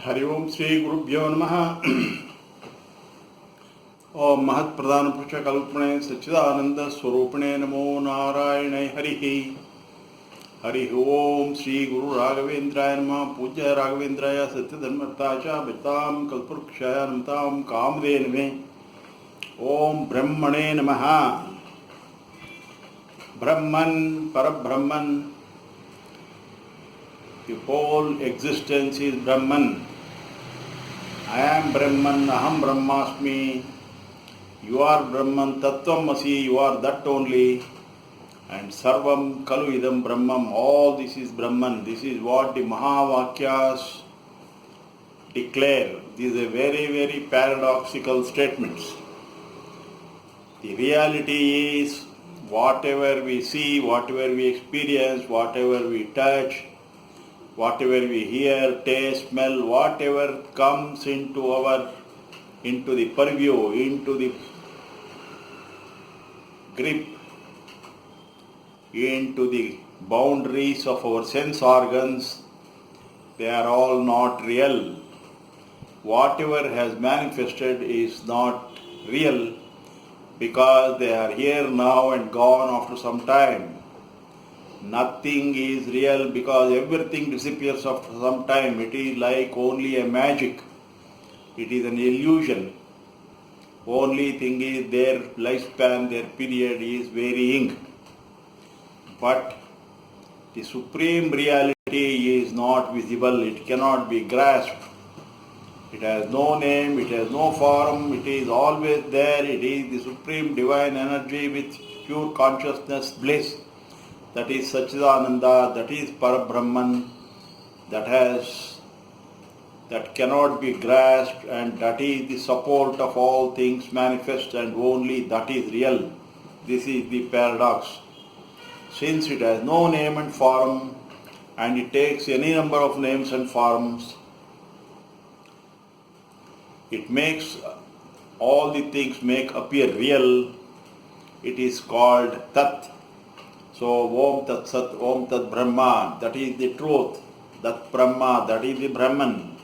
हरि ओम श्री गुरुभ्यो नमः। ओम महत्प्रधान पुरुष कल्पने सच्चिदानंद स्वरूपिणे नमो नारायणे हरि। हरि ओम श्री गुरु राघवेंद्राय नमः। पूज्य राघवेंद्राय सत्यधर्मताच भिताम कल्पवृक्षाय नमताम कामधेनवे। ओम ब्रह्मणे नमः। ब्रह्मन परब्रह्मन, the whole existence is Brahman. I am Brahman, Aham Brahmasmi. You are Brahman, Tattvamasi, you are that only. And Sarvam Kalu Idam Brahmam, all this is Brahman. This is what the Mahavakyas declare. These are very, very paradoxical statements. The reality is whatever we see, whatever we experience, whatever we touch, whatever we hear, taste, smell, whatever comes into the purview, into the grip, into the boundaries of our sense organs, they are all not real. Whatever has manifested is not real because they are here now and gone after some time. Nothing is real because everything disappears after some time. It is like only a magic. It is an illusion. Only thing is their lifespan, their period is varying. But the supreme reality is not visible. It cannot be grasped. It has no name, it has no form, it is always there. It is the supreme divine energy with pure consciousness bliss. That is Satchidananda, that is Parabrahman, that cannot be grasped, and that is the support of all things manifest, and only that is real. This is the paradox. Since it has no name and form, and it takes any number of names and forms, it makes all the things appear real. It is called Tat. So, Om Tat Sat, Om Tat Brahma, that is the truth. Tat Brahma, that is the Brahman.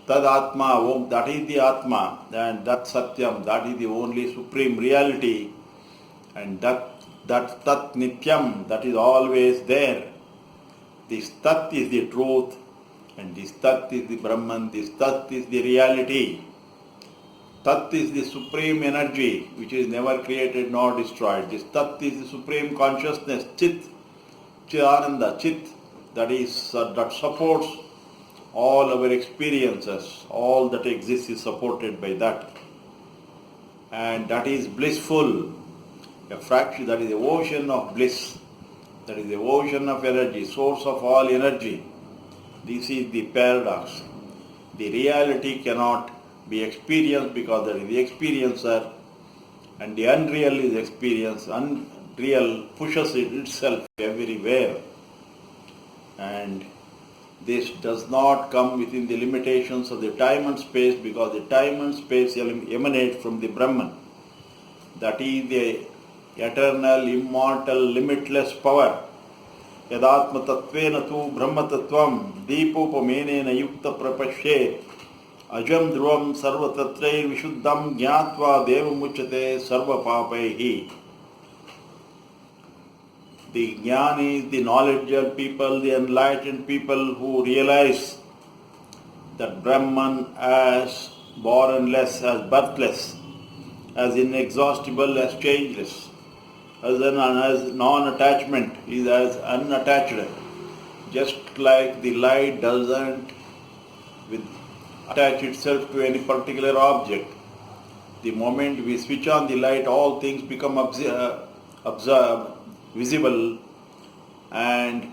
Tad Atma, Om, that is the Atma. And Tat Satyam, that is the only supreme reality. And that Tat Nityam, that is always there. This Tat is the truth. And this Tat is the Brahman. This Tat is the reality. Tat is the supreme energy which is never created nor destroyed. This Tat is the supreme consciousness, Chit, Chidananda, Chit, that supports all our experiences. All that exists is supported by that. And that is blissful, a fraction, that is the ocean of bliss, that is the ocean of energy, source of all energy. This is the paradox. The reality cannot be experienced because that is the experiencer, and the unreal is experience. Unreal pushes itself everywhere, and this does not come within the limitations of the time and space because the time and space emanate from the Brahman. That is the eternal, immortal, limitless power. Yadatma tattvena tu brahma tattvam deepopamenena yukta prapashye Ajam dhruvam sarva tatrair vishuddham jnatva devamuchyate sarva papaihi. The jnani is the knowledgeable people, the enlightened people who realize that Brahman as bornless, as birthless, as inexhaustible, as changeless, as non-attachment, is as unattached. Just like the light doesn't attach itself to any particular object. The moment we switch on the light, all things become visible, and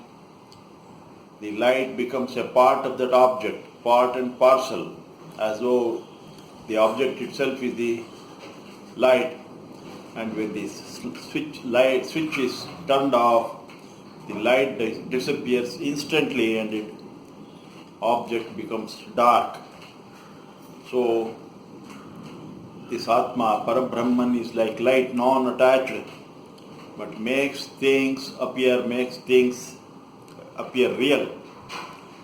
the light becomes a part of that object, part and parcel, as though the object itself is the light. And when the switch is turned off, the light disappears instantly and the object becomes dark. So, this Atma, Parabrahman, is like light, non-attached, but makes things appear real.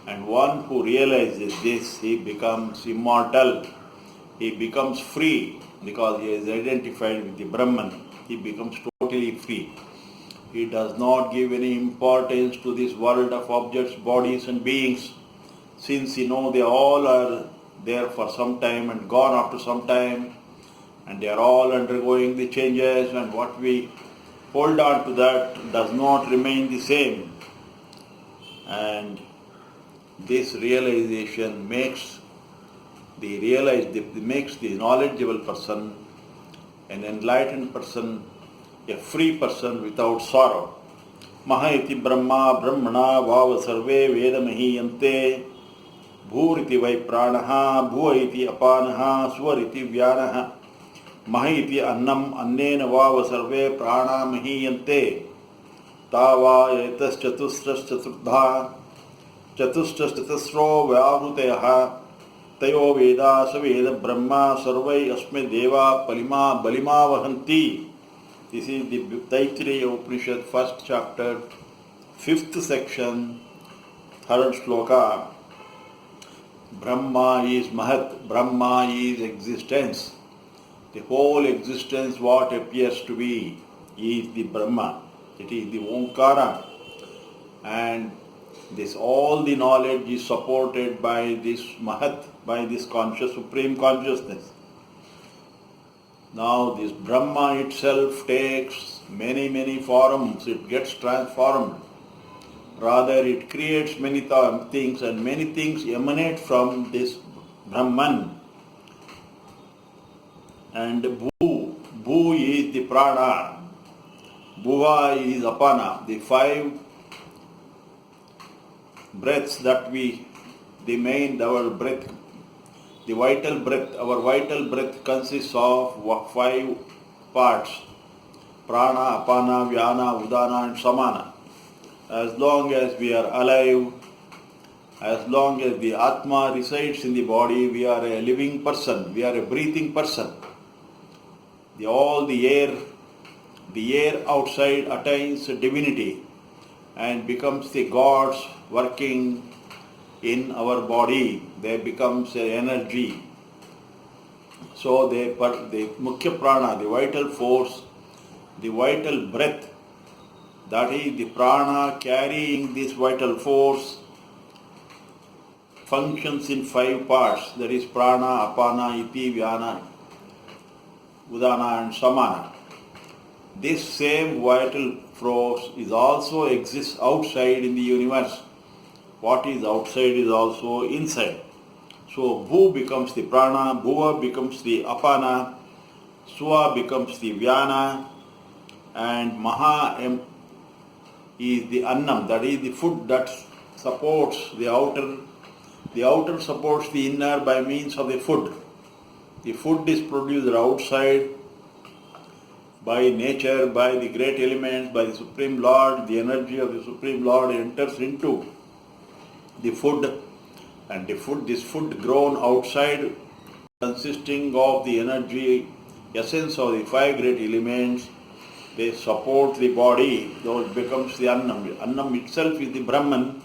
And one who realizes this, he becomes immortal. He becomes free because he is identified with the Brahman. He becomes totally free. He does not give any importance to this world of objects, bodies and beings, since they all are there for some time and gone after some time, and they are all undergoing the changes, and what we hold on to that does not remain the same. And this realization makes the knowledgeable person, an enlightened person, a free person without sorrow. Maha iti brahma brahmana bhava sarve vedamahiyante bhuriti vai pranaha bhuva iti apanaha swariti vyanaha maha iti annam annena vava sarve prana mahiyante tava etas chatusras chaturdha chatusras chatusro vyavruteyaha tayo veda saveda brahma sarvai asme deva palima balima vahanti. This is the Taittiriya Upanishad, first chapter, 5th section, 3rd shloka. Brahma is Mahat, Brahma is existence. The whole existence, what appears to be, is the Brahma. It is the Omkara. And all the knowledge is supported by this Mahat, by this supreme consciousness. Now this Brahma itself takes many forms, it gets transformed. Rather it creates many things, and many things emanate from this Brahman. And Bhu is the prana, Bhuva is apana, the 5 breaths that our breath, the vital breath, our vital breath consists of 5 parts: prana, apana, vyana, udana and samana. As long as we are alive, as long as the Atma resides in the body, we are a living person, we are a breathing person. The air outside attains divinity and becomes the gods working in our body. There becomes an energy. So the Mukhya Prana, the vital force, the vital breath, that is the prana carrying this vital force, functions in 5 parts, that is prana, apana, iti, vyana, udana and samana. This same vital force also exists outside in the universe. What is outside is also inside. So Bhu becomes the prana, Bhuva becomes the apana, Swa becomes the vyana, and Maha is the annam, that is the food that supports the outer. The outer supports the inner by means of the food. The food is produced outside by nature, by the great elements, by the Supreme Lord. The energy of the Supreme Lord enters into the food, and this food grown outside, consisting of the energy, essence of the 5 great elements, they support the body, though it becomes the annam. Annam itself is the Brahman,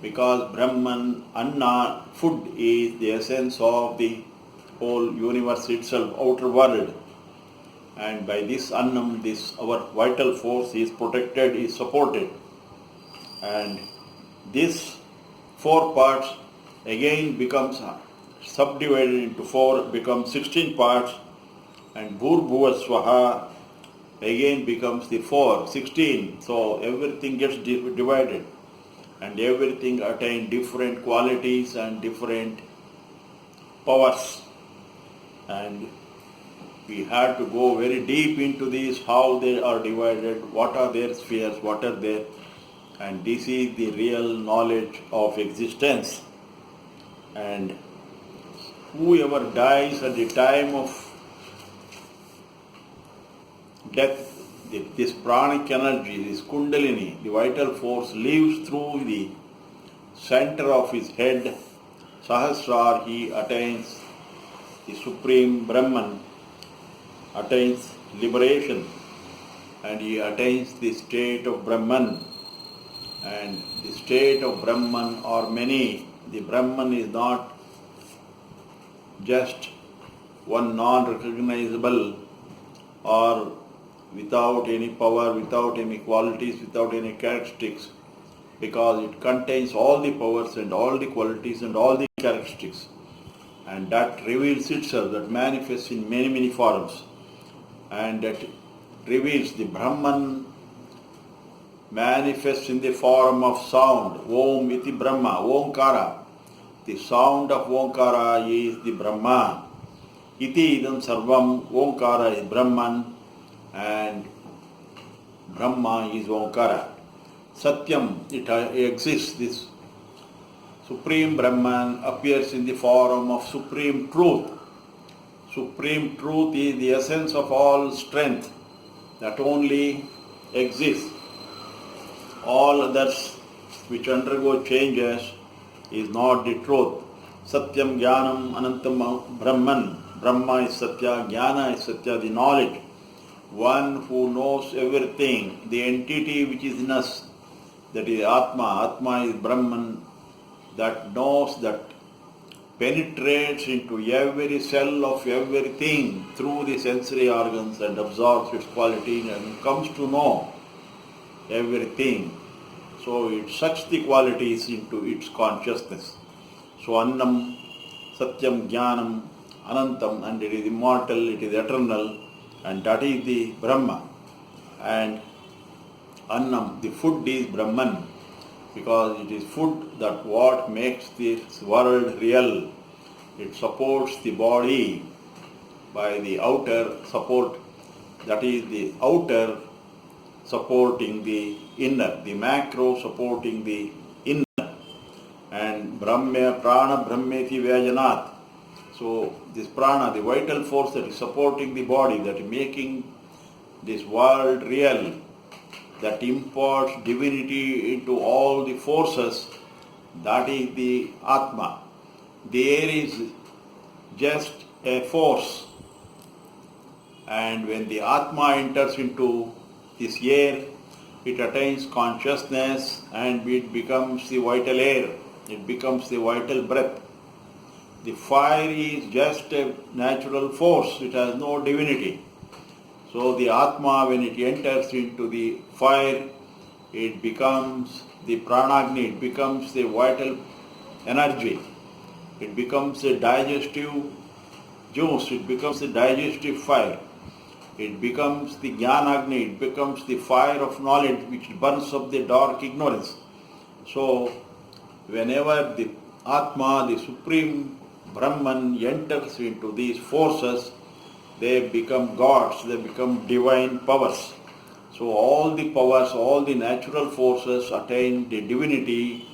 because Brahman, Anna, food is the essence of the whole universe itself, outer world. And by this annam, our vital force is protected, is supported. And this 4 parts again becomes subdivided into 4, becomes 16 parts, and Bhur Bhuva Swaha again becomes the 16. So everything gets divided, and everything attains different qualities and different powers. And we had to go very deep into these, how they are divided, what are their spheres, what are their, and this is the real knowledge of existence. And whoever dies at the time of death, this pranic energy, this kundalini, the vital force, leaves through the center of his head, Sahasrar, he attains the Supreme Brahman, attains liberation, and he attains the state of Brahman. And the state of Brahman or many, the Brahman is not just one non-recognizable or without any power, without any qualities, without any characteristics, because it contains all the powers and all the qualities and all the characteristics. And that reveals itself, that manifests in many, many forms. And that reveals the Brahman manifests in the form of sound. Om iti Brahma, Omkara. The sound of Omkara is the Brahman. Iti idam sarvam, Omkara is Brahman and Brahma is Omkara. Satyam, it exists, this Supreme Brahman appears in the form of Supreme Truth. Supreme Truth is the essence of all strength that only exists. All others which undergo changes is not the truth. Satyam Jnanam Anantam Brahman. Brahma is Satya, Jnana is Satya, the knowledge. One who knows everything, the entity which is in us, that is Atma. Atma is Brahman, that knows, that penetrates into every cell of everything through the sensory organs and absorbs its quality and comes to know everything. So it sucks the qualities into its consciousness. So Annam, Satyam, Jnanam, Anantam, and it is immortal, it is eternal, and that is the Brahma. And Annam, the food is Brahman, because it is food that what makes this world real. It supports the body by the outer support, that is the outer supporting the inner, the macro supporting the inner. And Brahma, Prana Brahmeti Vyajanat. So this prana, the vital force that is supporting the body, that is making this world real, that imparts divinity into all the forces, that is the Atma. The air is just a force, and when the Atma enters into this air, it attains consciousness and it becomes the vital air, it becomes the vital breath. The fire is just a natural force, it has no divinity. So the Atma, when it enters into the fire, it becomes the Pranagni, it becomes the vital energy. It becomes a digestive juice, it becomes a digestive fire. It becomes the Jnanagni, it becomes the fire of knowledge which burns up the dark ignorance. So whenever the Atma, the Supreme Brahman, enters into these forces, they become gods, they become divine powers. So all the powers, all the natural forces attain the divinity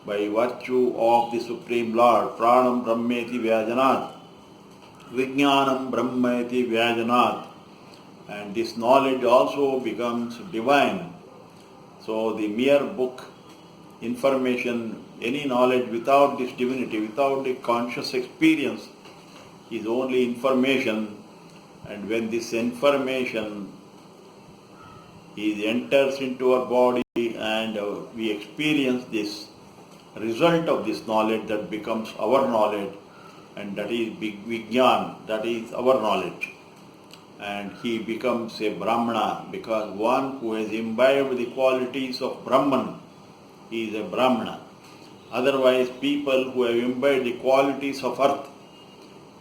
by virtue of the Supreme Lord. Pranam Brahmeti Vyajanat, Vijnanam Brahmeti Vyajanat. And this knowledge also becomes divine. So the mere book, information, any knowledge without this divinity, without the conscious experience, is only information. And when this information enters into our body and we experience this result of this knowledge, that becomes our knowledge, and that is Vijnan, that is our knowledge. And he becomes a Brahmana, because one who has imbibed the qualities of Brahman is a Brahmana. Otherwise, people who have imbibed the qualities of earth,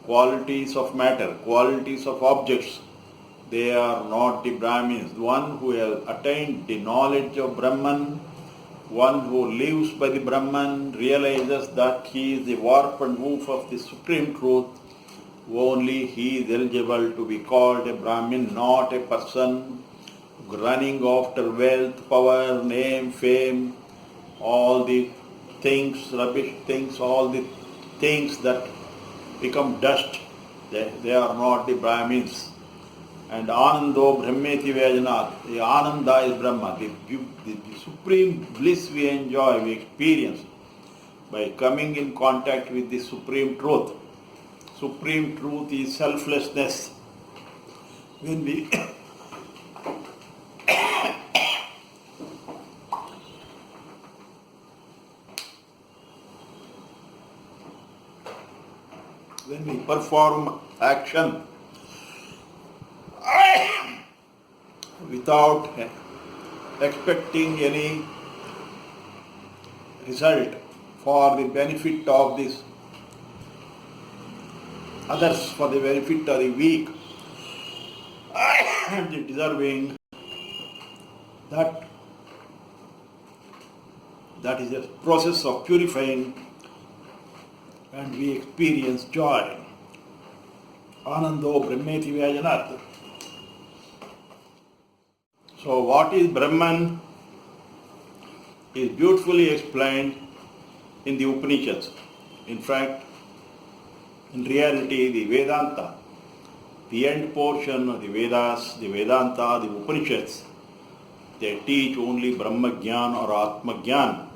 qualities of matter, qualities of objects, they are not the Brahmins. One who has attained the knowledge of Brahman, one who lives by the Brahman, realizes that he is the warp and woof of the Supreme Truth. Only he is eligible to be called a Brahmin, not a person running after wealth, power, name, fame, all the things, rubbish things, all the things that become dust. They are not the Brahmins. And Anando Brahmeti Vyajanat, the Ananda is Brahma, the supreme bliss we enjoy, we experience by coming in contact with the Supreme Truth. Supreme Truth is selflessness. When when we perform action without expecting any result for the benefit of this others, for the benefit of the weak and the deserving, that is a process of purifying, and we experience joy. Anando Brahmeti Vyajanat. So what is Brahman is beautifully explained in the Upanishads. In fact, in reality, the Vedanta, the end portion of the Vedas, the Vedanta, the Upanishads, they teach only Brahma Gyan or Atma Gyan.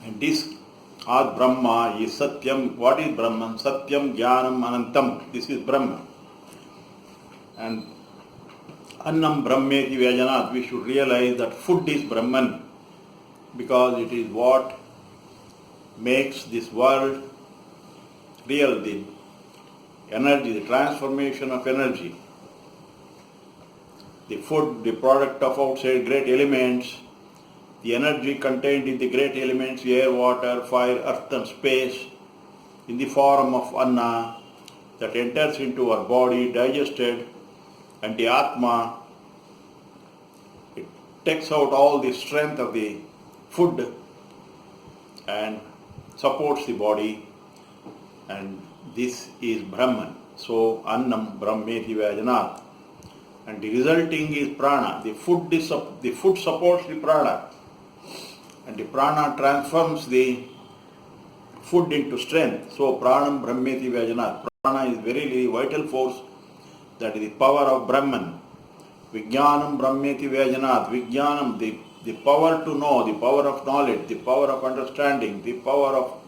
And this Ad Brahma is Satyam. What is Brahman? Satyam Jnanam Anantam. This is Brahman. And Annam Brahmeti Vyajanat. We should realize that food is Brahman because it is what makes this world real, the energy, the transformation of energy. The food, the product of outside great elements, the energy contained in the great elements, air, water, fire, earth and space, in the form of Anna that enters into our body, digested, and the Atma, it takes out all the strength of the food and supports the body, and this is Brahman. So Annam Brahmeti Vyajanat. And the resulting is prana. The food supports the prana, and the prana transforms the food into strength. So pranam brahmeti vyajanat. Prana is very vital force, that is the power of Brahman. Vijnanam brahmeti vyajanat. Vijnanam, the power to know, the power of knowledge, the power of understanding, the power of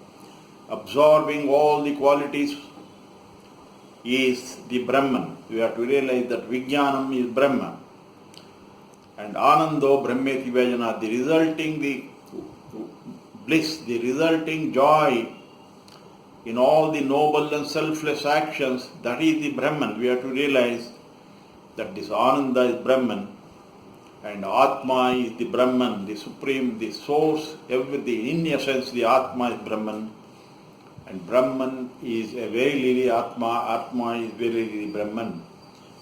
absorbing all the qualities is the Brahman. We have to realize that Vijnanam is Brahman. And Anando Brahmeti Vyajanat, the resulting the bliss, the resulting joy in all the noble and selfless actions, that is the Brahman. We have to realize that this Ananda is Brahman and Atma is the Brahman, the supreme, the source, everything. In essence, the Atma is Brahman. And Brahman is a verily Atma, Atma is verily Brahman.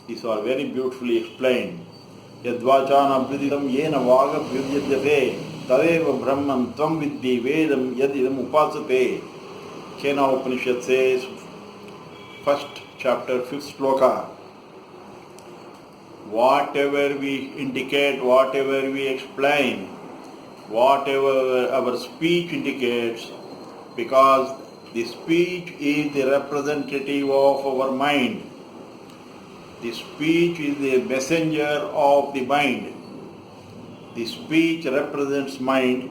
These are very beautifully explained. Yadvachana abhyudidam yena vaga abhyudyate tadeva Brahman tvam vidhi vedam yadidam upasate. Kena Upanishad says, first chapter, fifth sloka. Whatever we indicate, whatever we explain, whatever our speech indicates, because the speech is the representative of our mind. The speech is the messenger of the mind. The speech represents mind,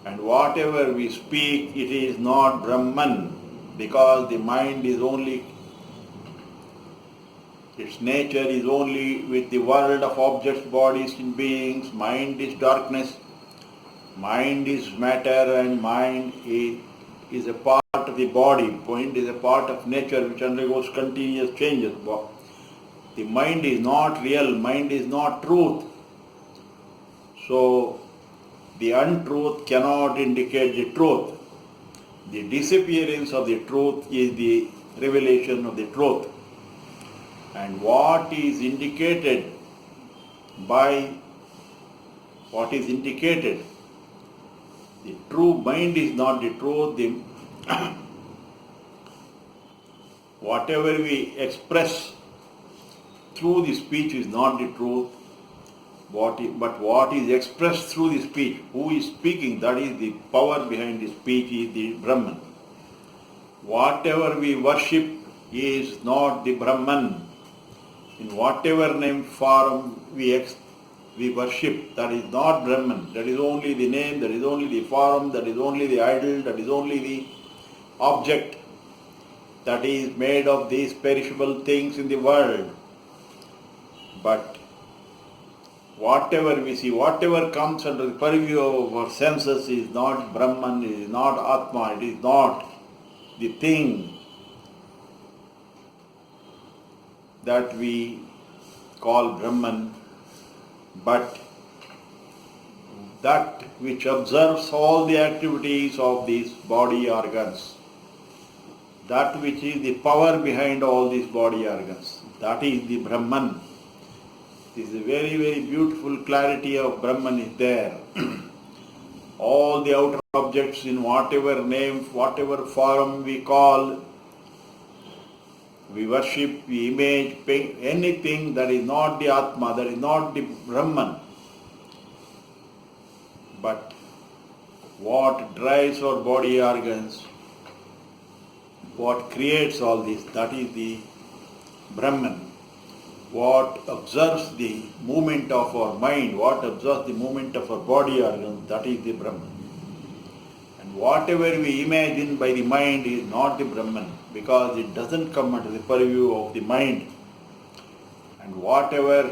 and whatever we speak, it is not Brahman, because the mind is only, its nature is only with the world of objects, bodies and beings. Mind is darkness, mind is matter, and mind is a part of the body. Mind is a part of nature which undergoes continuous changes. The mind is not real, mind is not truth. So the untruth cannot indicate the truth. The disappearance of the truth is the revelation of the truth. And what is indicated, the true mind is not the truth. Whatever we express through the speech is not the truth, but what is expressed through the speech, who is speaking, that is the power behind the speech, is the Brahman. Whatever we worship is not the Brahman. In whatever name, form we worship, that is not Brahman. That is only the name, that is only the form, that is only the idol, that is only the object that is made of these perishable things in the world. But Whatever we see, whatever comes under the purview of our senses is not Brahman, it is not Atma, it is not the thing that we call Brahman, but that which observes all the activities of these body organs, that which is the power behind all these body organs, that is the Brahman. This is a very, very beautiful clarity of Brahman is there. All the outer objects in whatever name, whatever form we call, we worship, we image, paint, anything that is not the Atma, that is not the Brahman. But what drives our body organs, what creates all this, that is the Brahman. What observes the movement of our mind, what observes the movement of our body organs, that is the Brahman. And whatever we imagine by the mind is not the Brahman, because it doesn't come under the purview of the mind. And whatever the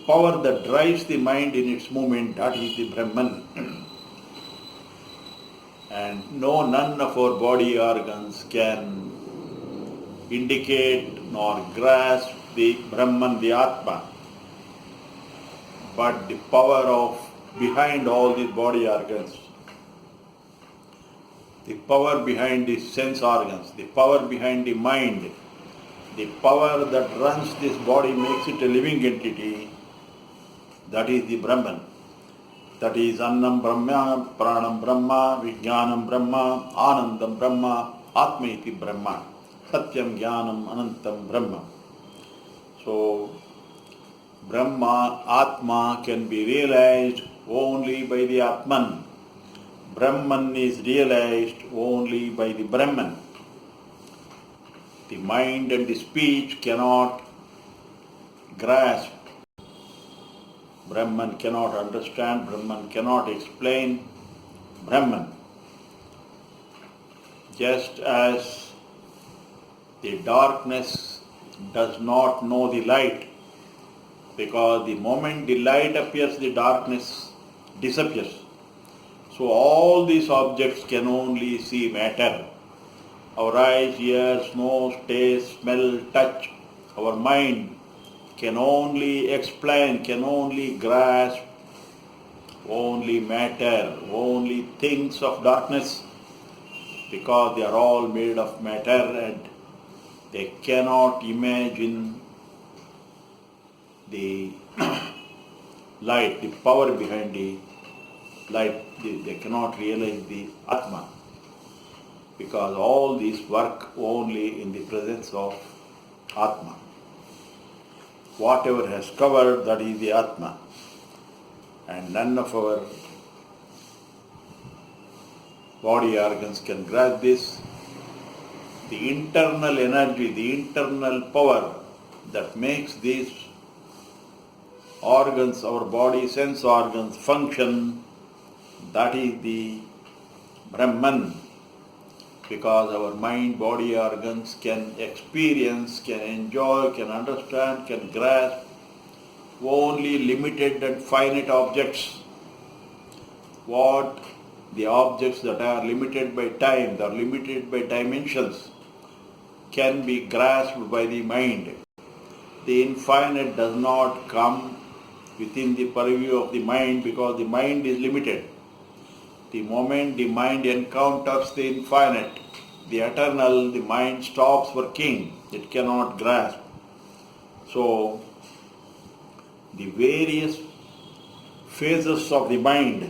power that drives the mind in its movement, that is the Brahman. And none of our body organs can indicate nor grasp the Brahman, the Atma, but the power of behind all these body organs, the power behind the sense organs, the power behind the mind, the power that runs this body, makes it a living entity, that is the Brahman. That is Annam Brahma, Pranam Brahma, Vijnanam Brahma, Anandam Brahma, Atma iti Brahma. Satyam Jnanam Anantam Brahma. So, Brahma, Atma can be realized only by the Atman. Brahman is realized only by the Brahman. The mind and the speech cannot grasp. Brahman cannot understand, Brahman cannot explain Brahman. Just as the darkness does not know the light, because the moment the light appears, the darkness disappears. So all these objects can only see matter. Our eyes, ears, nose, taste, smell, touch, our mind can only explain, can only grasp only matter, only things of darkness, because they are all made of matter and they cannot imagine the light, the power behind the light. They cannot realize the Atma, because all these work only in the presence of Atma. Whatever has covered, that is the Atma. And none of our body organs can grasp this. The internal energy, the internal power that makes these organs, our body sense organs function, that is the Brahman. Because our mind, body organs can experience, can enjoy, can understand, can grasp only limited and finite objects. What the objects that are limited by time, that are limited by dimensions, can be grasped by the mind. The infinite does not come within the purview of the mind, because the mind is limited. The moment the mind encounters the infinite, the eternal, the mind stops working. It cannot grasp. So, the various phases of the mind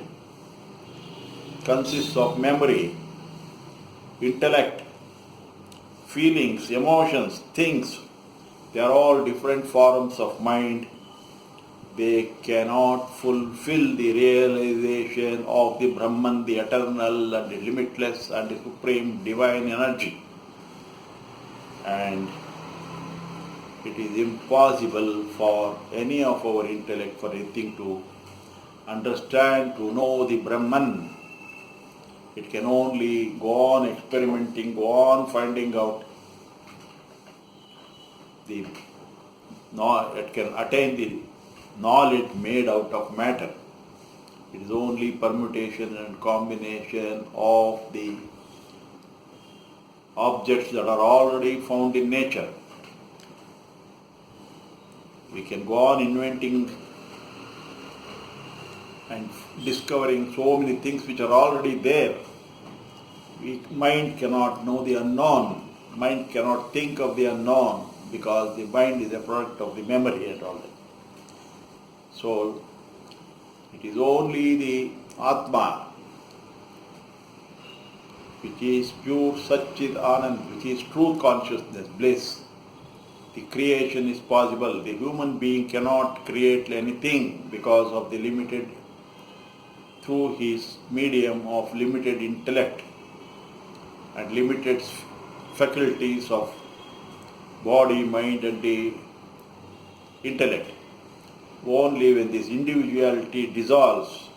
consists of memory, intellect, feelings, emotions, things. They are all different forms of mind. They cannot fulfill the realization of the Brahman, the eternal and the limitless and the supreme divine energy. And it is impossible for any of our intellect, for anything to understand, to know the Brahman. It can only go on experimenting, go on finding out the it can attain the knowledge made out of matter. It is only permutation and combination of the objects that are already found in nature. We can go on inventing and discovering so many things which are already there. Mind cannot know the unknown. Mind cannot think of the unknown because the mind is a product of the memory and all that. So, it is only the Atma which is pure Satchit Anand, which is truth consciousness, bliss. The creation is possible. The human being cannot create anything because of the limited, through his medium of limited intellect and limited faculties of body, mind and the intellect. Only when this individuality dissolves,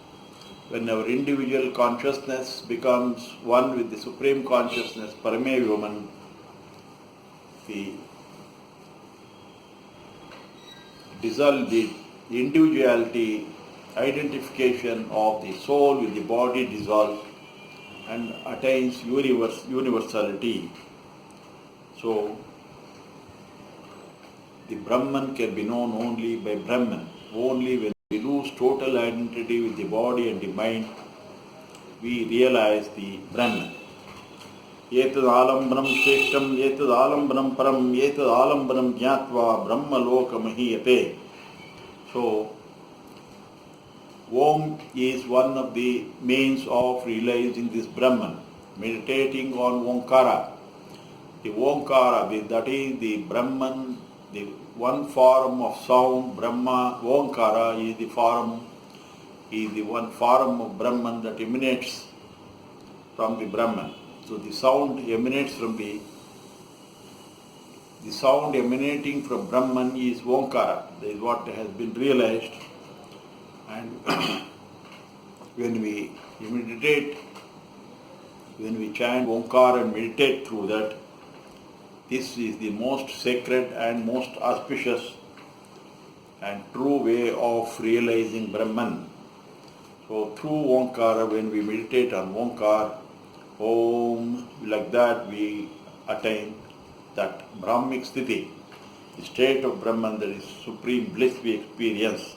when our individual consciousness becomes one with the Supreme Consciousness, Parame, the dissolve the individuality, identification of the soul with the body dissolves and attains universality. So, the Brahman can be known only by Brahman. Only when we lose total identity with the body and the mind, we realize the Brahman. Etad alambranam shreshtam, etad alambranam param, etad alambranam jnatva brahma loka mahiyate. So, Om is one of the means of realizing this Brahman. Meditating on Omkara. The Omkara, that is the Brahman, the one form of sound, Brahma, Omkara is the one form of Brahman that emanates from the Brahman. So the sound emanates from the sound emanating from Brahman is Omkara. That is what has been realized. And when we meditate, when we chant Omkara and meditate through that, this is the most sacred and most auspicious and true way of realizing Brahman. So through Omkara, when we meditate on Omkara, Om, like that we attain that Brahmic Sthiti, the state of Brahman, that is supreme bliss we experience.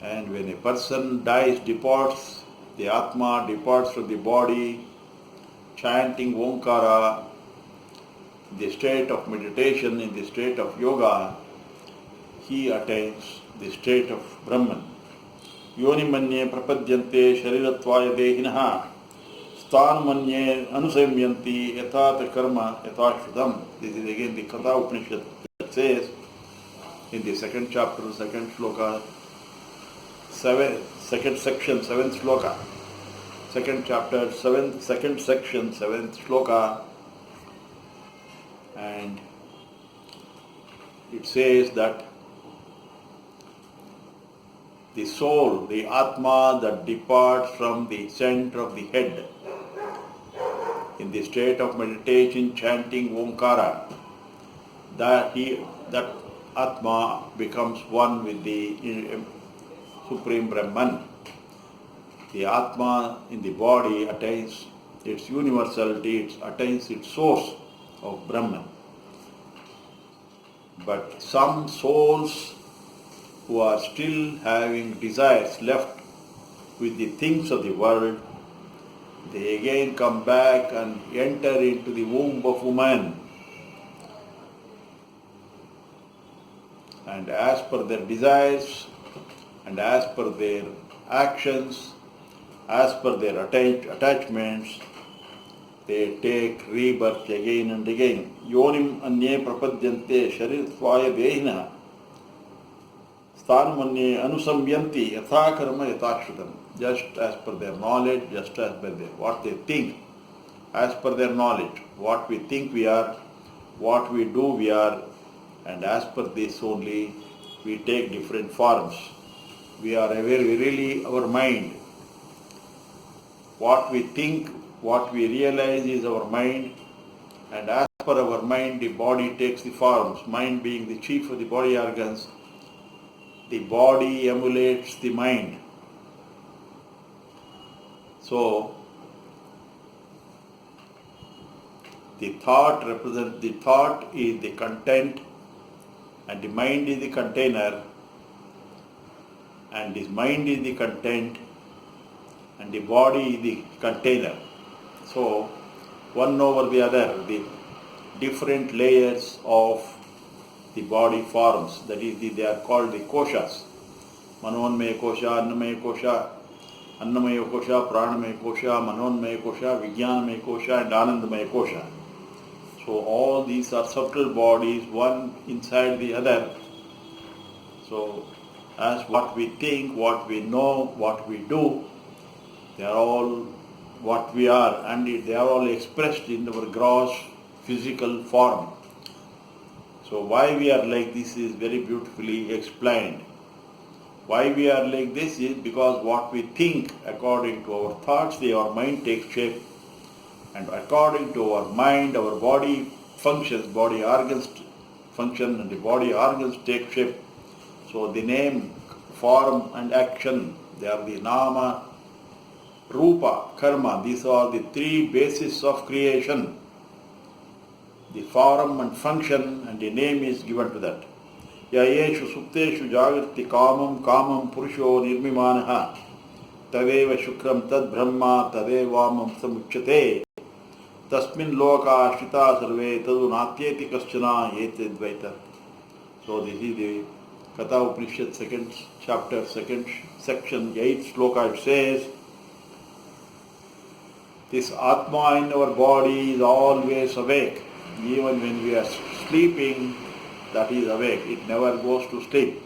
And when a person dies, departs, the Atma departs from the body, chanting Omkara, in the state of meditation, in the state of yoga, he attains the state of Brahman. Yoni manye prapadyante sharirattvaya dehinaha stan manye anusamyanti yathata karma yathashrutam. This is again the Katha Upanishad that says in the second chapter, second shloka, second section, 7th shloka, second chapter, second section, 7th shloka, and it says that the soul, the Atma that departs from the center of the head in the state of meditation, chanting Omkara, that Atma becomes one with the Supreme Brahman. The Atma in the body attains its universality, it attains its source of Brahman. But some souls who are still having desires left with the things of the world, they again come back and enter into the womb of woman. And as per their desires and as per their actions, as per their attachments, they take rebirth again and again. Yonim anye prapadyante sharirattvaya dehina sthanamanye anusamyanti yatha karma yathashrutam. Just as per their knowledge, just as per what they think, as per their knowledge, what we think we are, what we do we are, and as per this only we take different forms. We are really our mind. What we think, what we realize is our mind, and as per our mind, the body takes the forms. Mind being the chief of the body organs, the body emulates the mind. So, the thought is the content, and the mind is the container, and the mind is the content, and the body is the container. So, one over the other, the different layers of the body forms, that is, they are called the koshas. Manonmaya kosha, Annamaya kosha, Annamaya kosha, Pranamaya kosha, Manonmaya kosha, Vijnanamaya kosha, and Anandamaya kosha. So all these are subtle bodies, one inside the other. So as what we think, what we know, what we do, they are all what we are, and they are all expressed in our gross physical form. So why we are like this is very beautifully explained. Why we are like this is because what we think according to our thoughts, our mind takes shape. And according to our mind, our body functions, body organs function, and the body organs take shape. So the name, form and action, they are the nama, rupa, karma. These are the three bases of creation. The form and function, and the name is given to that. Yayeshu supteshu jagrati kamam purusho nirmimanaha tadeva shukram tad brahma tadevamam samuchyate tasmin loka ashrita sarve tadu natyeti kaschana yete dvaita. So this is the Katha Upanishad, second chapter, second section, 8th sloka. It says, this Atma in our body is always awake. Even when we are sleeping, that is awake. It never goes to sleep.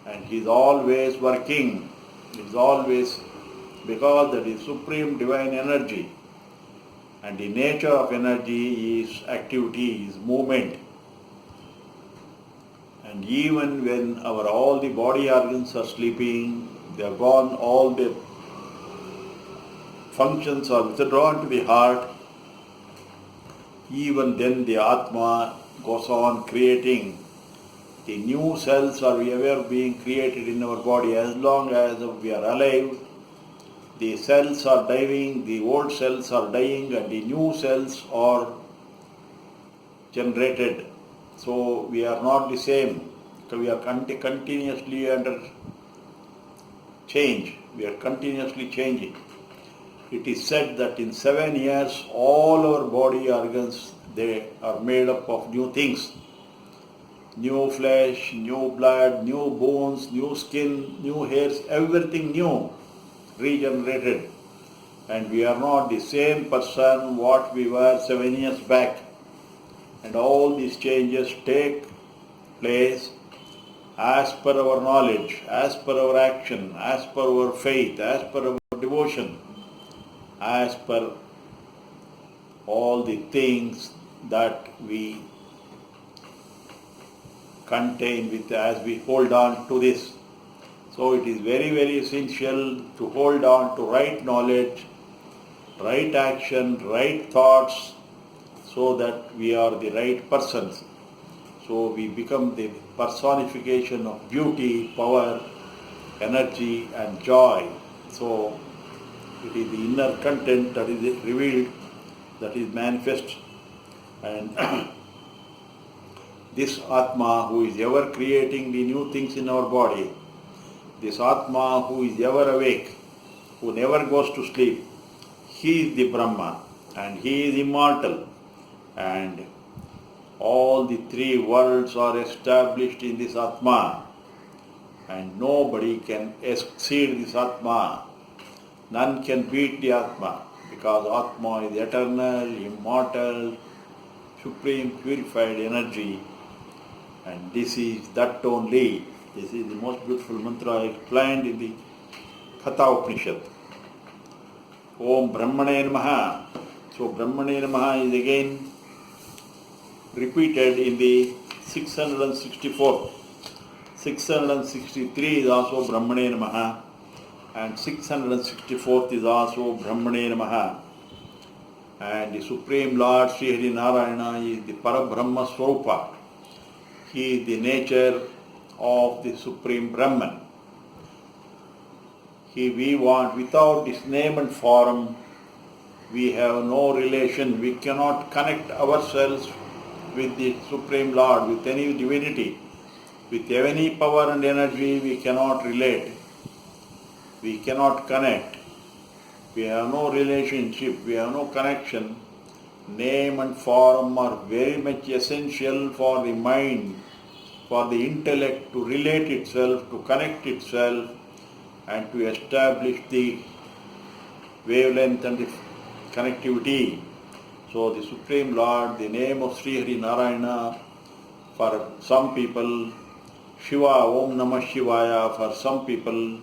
And he is always working. It is always, because that is supreme divine energy. And the nature of energy is activity, is movement. And even when all the body organs are sleeping, they are gone, all the functions are withdrawn to the heart, even then the Atma goes on creating. The new cells are ever being created in our body. As long as we are alive, the cells are dying, the old cells are dying, and the new cells are generated. So we are not the same. So we are continuously under change. We are continuously changing. It is said that in 7 years, all our body organs, they are made up of new things. New flesh, new blood, new bones, new skin, new hairs, everything new, regenerated. And we are not the same person what we were 7 years back. And all these changes take place as per our knowledge, as per our action, as per our faith, as per our devotion, as per all the things that we contain with as we hold on to this. So it is very, very essential to hold on to right knowledge, right action, right thoughts, so that we are the right persons. So we become the personification of beauty, power, energy and joy. So it is the inner content that is revealed, that is manifest. And this Atma who is ever creating the new things in our body, this Atma who is ever awake, who never goes to sleep, he is the Brahma and he is immortal. And all the three worlds are established in this Atma. And nobody can exceed this Atma. None can beat the Atma, because Atma is eternal, immortal, supreme, purified energy. And this is that only. This is the most beautiful mantra explained in the Katha Upanishad. Om Brahmane Namaha. So Brahmane Namaha is again repeated in the 664. 663 is also Brahmane Namaha, and 664th is also Brahmane Namaha. And the Supreme Lord Sri Hari Narayana is the Parabrahma Swarupa. He is the nature of the Supreme Brahman. We want, without this name and form, we have no relation. We cannot connect ourselves with the Supreme Lord, with any divinity. With any power and energy, we cannot relate. We cannot connect. We have no relationship. We have no connection. Name and form are very much essential for the mind, for the intellect to relate itself, to connect itself, and to establish the wavelength and the connectivity. So the Supreme Lord, the name of Sri Hari Narayana, for some people, Shiva, Om Namah Shivaya for some people,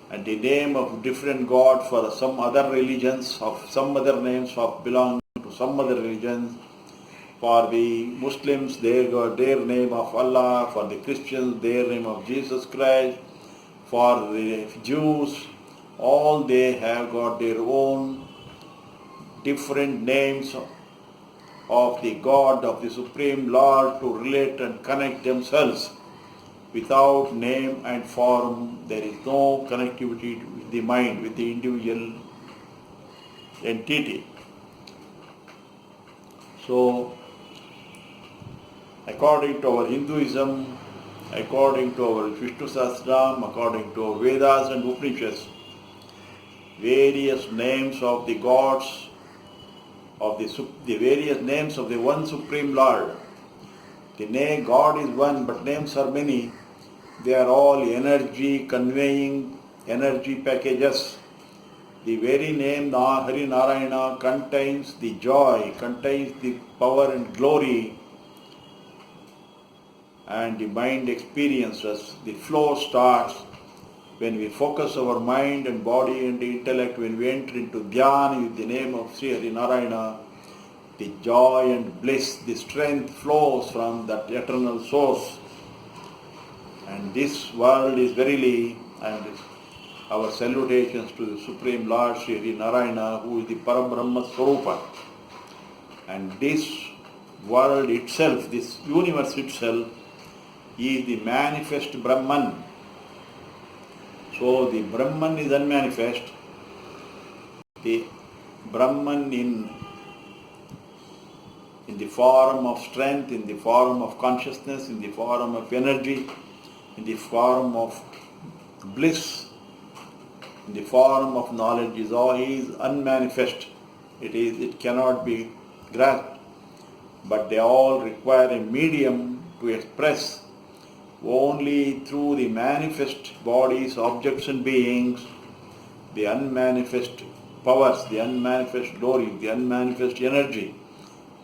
and the name of different God for some other religions, of some other names of belong to some other religions. For the Muslims, they got their name of Allah. For the Christians, their name of Jesus Christ. For the Jews, all they have got their own different names of the God, of the Supreme Lord to relate and connect themselves. Without name and form, there is no connectivity with the mind, with the individual entity. So, according to our Hinduism, according to our Vishnu Sahasranam, according to our Vedas and Upanishads, various names of the gods, of the various names of the one Supreme Lord. The name God is one, but names are many. They are all energy conveying, energy packages. The very name Hari Narayana contains the joy, contains the power and glory, and the mind experiences. The flow starts when we focus our mind and body and the intellect, when we enter into Dhyana with the name of Sri Hari Narayana. The joy and bliss, the strength flows from that eternal source. And this world is verily, and our salutations to the Supreme Lord Sri Hari Narayana, who is the Parabrahma Swarupa. And this world itself, this universe itself, is the manifest Brahman. So the Brahman is unmanifest. The Brahman in the form of strength, in the form of consciousness, in the form of energy, in the form of bliss, in the form of knowledge is unmanifest. It cannot be grasped, but they all require a medium to express. Only through the manifest bodies, objects and beings, the unmanifest powers, the unmanifest glory, the unmanifest energy,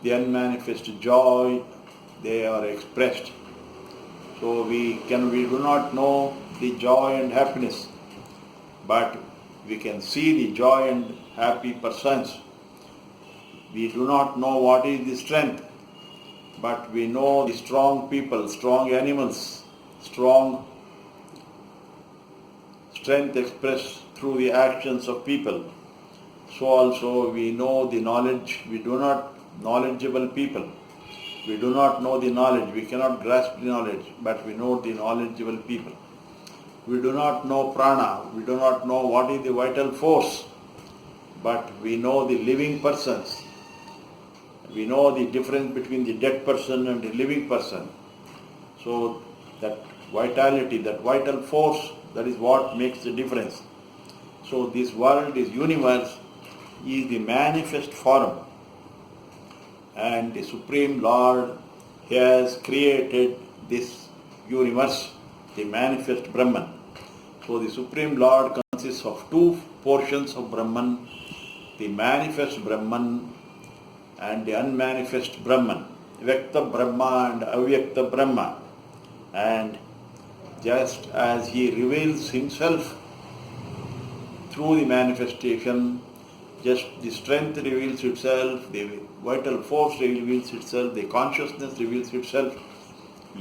the unmanifest joy, they are expressed. So we do not know the joy and happiness, but we can see the joy and happy persons. We do not know what is the strength, but we know the strong people, strong animals, strong strength expressed through the actions of people. So also we know the knowledge. We do not knowledgeable people. We do not know the knowledge. We cannot grasp the knowledge, but we know the knowledgeable people. We do not know prana. We do not know what is the vital force, but we know the living persons. We know the difference between the dead person and the living person. So that vitality, that vital force, that is what makes the difference. So this world, this universe is the manifest form, and the Supreme Lord has created this universe, the manifest Brahman. So the Supreme Lord consists of two portions of Brahman, the manifest Brahman and the unmanifest Brahman, Vyakta Brahma and Avyakta Brahma. And just as he reveals himself through the manifestation, just the strength reveals itself, the vital force reveals itself, the consciousness reveals itself,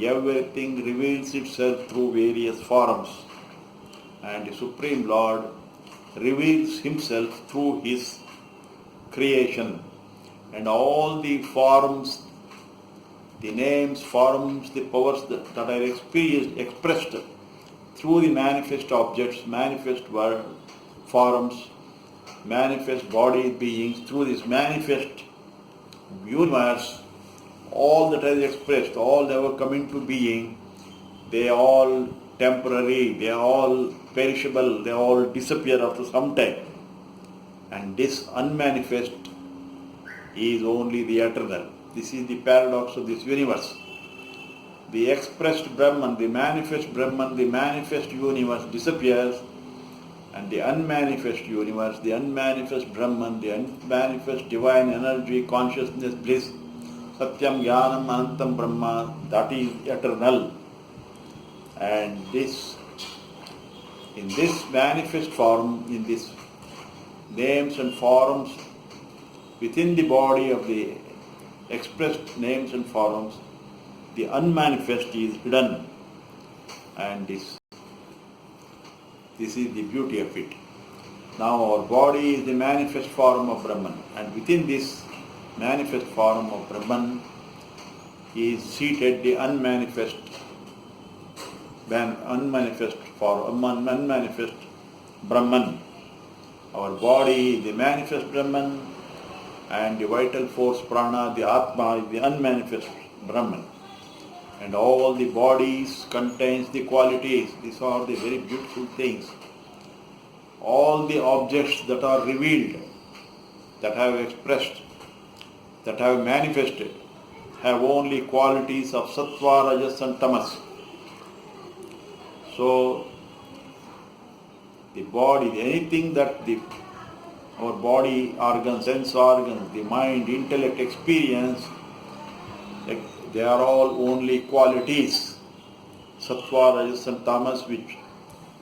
everything reveals itself through various forms. And the Supreme Lord reveals himself through his creation. and all the forms, the names, forms, the powers that are expressed through the manifest objects, manifest world, forms, manifest body beings, through this manifest universe, all that is expressed, all that ever come into being, they all temporary, they all perishable, they all disappear after some time. And this unmanifest is only the eternal. This is the paradox of this universe. The expressed Brahman, the manifest universe disappears, and the unmanifest universe, the unmanifest Brahman, the unmanifest divine energy, consciousness, bliss, Satyam, Jnanam, Anantam Brahma, that is eternal. And this, in this manifest form, in these names and forms, within the body of the expressed names and forms, the unmanifest is hidden. And this is the beauty of it. Now our body is the manifest form of Brahman, and within this manifest form of Brahman is seated the unmanifest Brahman. Our body is the manifest Brahman, and the vital force prana, the Atma, is the unmanifest Brahman. And all the bodies contains the qualities. These are the very beautiful things. All the objects that are revealed, that have expressed, that have manifested, have only qualities of Sattva, Rajas and Tamas. So, the body, anything that our body organs, sense organs, the mind, intellect, experience, they are all only qualities, Sattva, Rajas and Tamas, which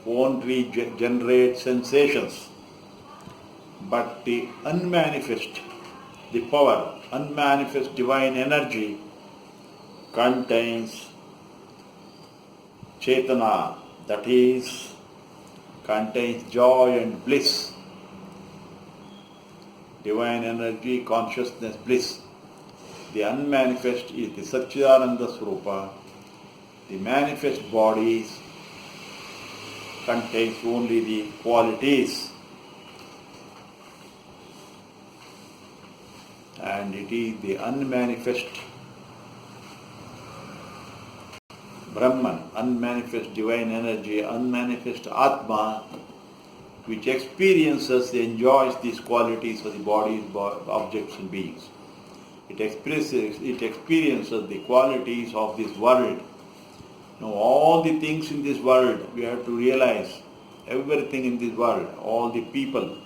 only generate sensations. But the unmanifest, the power, unmanifest divine energy contains Chetana, that is, contains joy and bliss. Divine energy, consciousness, bliss. The unmanifest is the Satchidananda Swarupa. The manifest bodies contains only the qualities. And it is the unmanifest Brahman, unmanifest divine energy, unmanifest Atma, which experiences, enjoys these qualities of the bodies, objects and beings. It experiences the qualities of this world. Now all the things in this world, we have to realize, everything in this world, all the people,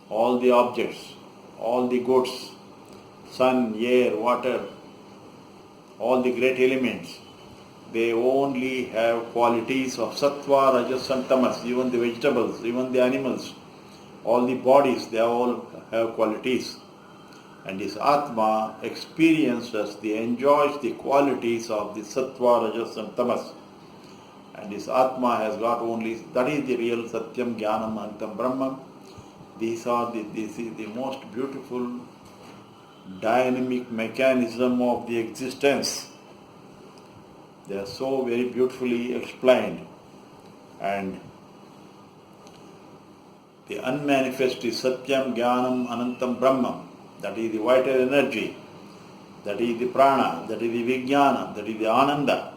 all the objects, all the goods, sun, air, water, all the great elements, they only have qualities of Sattva, Rajas and Tamas. Even the vegetables, even the animals, all the bodies, they all have qualities. And this Atma experiences, enjoys the qualities of the Sattva, Rajas and Tamas. And this Atma has got only, that is the real Satyam, Jnanam, Anantam Brahman. This is the most beautiful dynamic mechanism of the existence. They are so very beautifully explained. And the unmanifest is Satyam, Jnanam, Anantam Brahman. That is the vital energy, that is the prana, that is the vijnana, that is the ananda,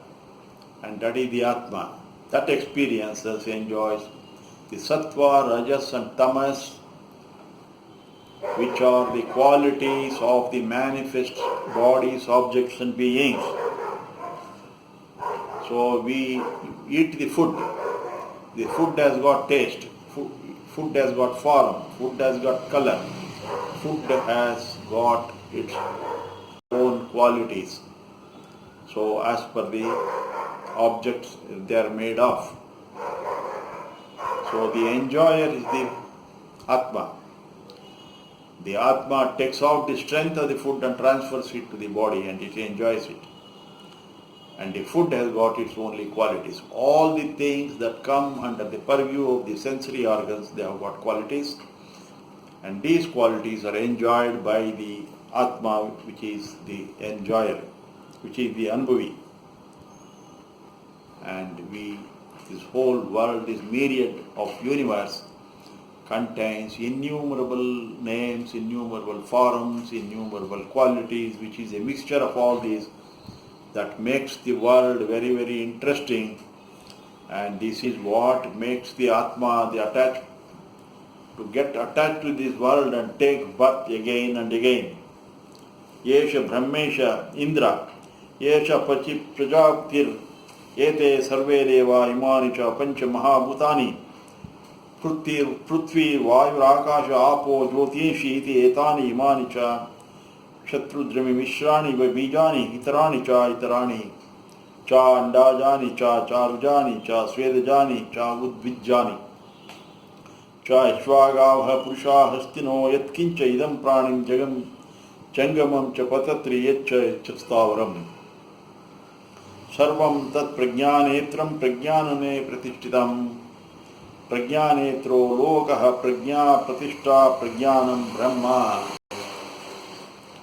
and that is the Atma. That experiences, enjoys the Sattva, Rajas and Tamas, which are the qualities of the manifest bodies, objects and beings. So we eat the food. The food has got taste, food has got form, food has got color. Food has got its own qualities. So as per the objects they are made of. So the enjoyer is the Atma. The Atma takes out the strength of the food and transfers it to the body, and it enjoys it. And the food has got its only qualities. All the things that come under the purview of the sensory organs, they have got qualities. And these qualities are enjoyed by the Atma, which is the enjoyer, which is the Anubhavi. And this whole world, this myriad of universe, contains innumerable names, innumerable forms, innumerable qualities, which is a mixture of all these that makes the world very, very interesting. And this is what makes the Atma, the attached, to get attached to this world and take birth again and again. Yesha Brahmesha Indra, Yesha Pachi Prajaptir, Ete Sarve Deva Imani Cha Pancha Mahabhutani, Prithvi Vayu Akasha Apo Jyotishi Iti Etani Imani Cha, Kshatrudrami Mishrani Bijani, Itarani Cha Itarani, Cha Andajani Cha Charujani Cha Svedajani Cha Udvijani. Cha Ishvagavha Purusha Hastino Yat Kincha Idam Pranim Jagam Changamam Cha Patatri Yatcha Chastavaram Sarvam Tat Prajnanetram Prajnanane Pratishtitam Prajnanetro Lokaha Prajna Pratishta Prajnanam Brahma.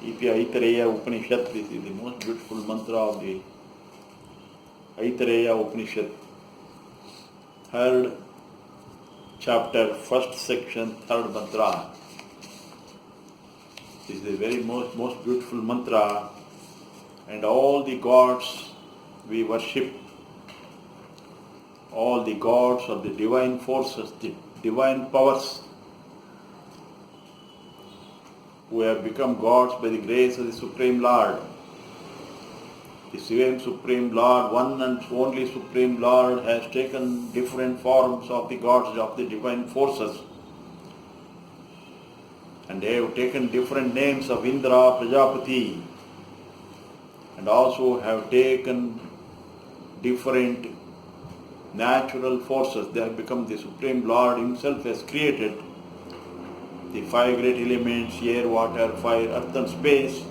Aitareya Upanishad, this is the most beautiful mantra of the Aitareya Upanishad. Third chapter, first section, third mantra. This is the very most beautiful mantra, and all the gods we worship, all the gods of the divine forces, the divine powers, who have become gods by the grace of the Supreme Lord. The same Supreme Lord, one and only Supreme Lord, has taken different forms of the gods of the divine forces. And they have taken different names of Indra, Prajapati, and also have taken different natural forces. They have become the Supreme Lord himself has created the five great elements, air, water, fire, earth and space.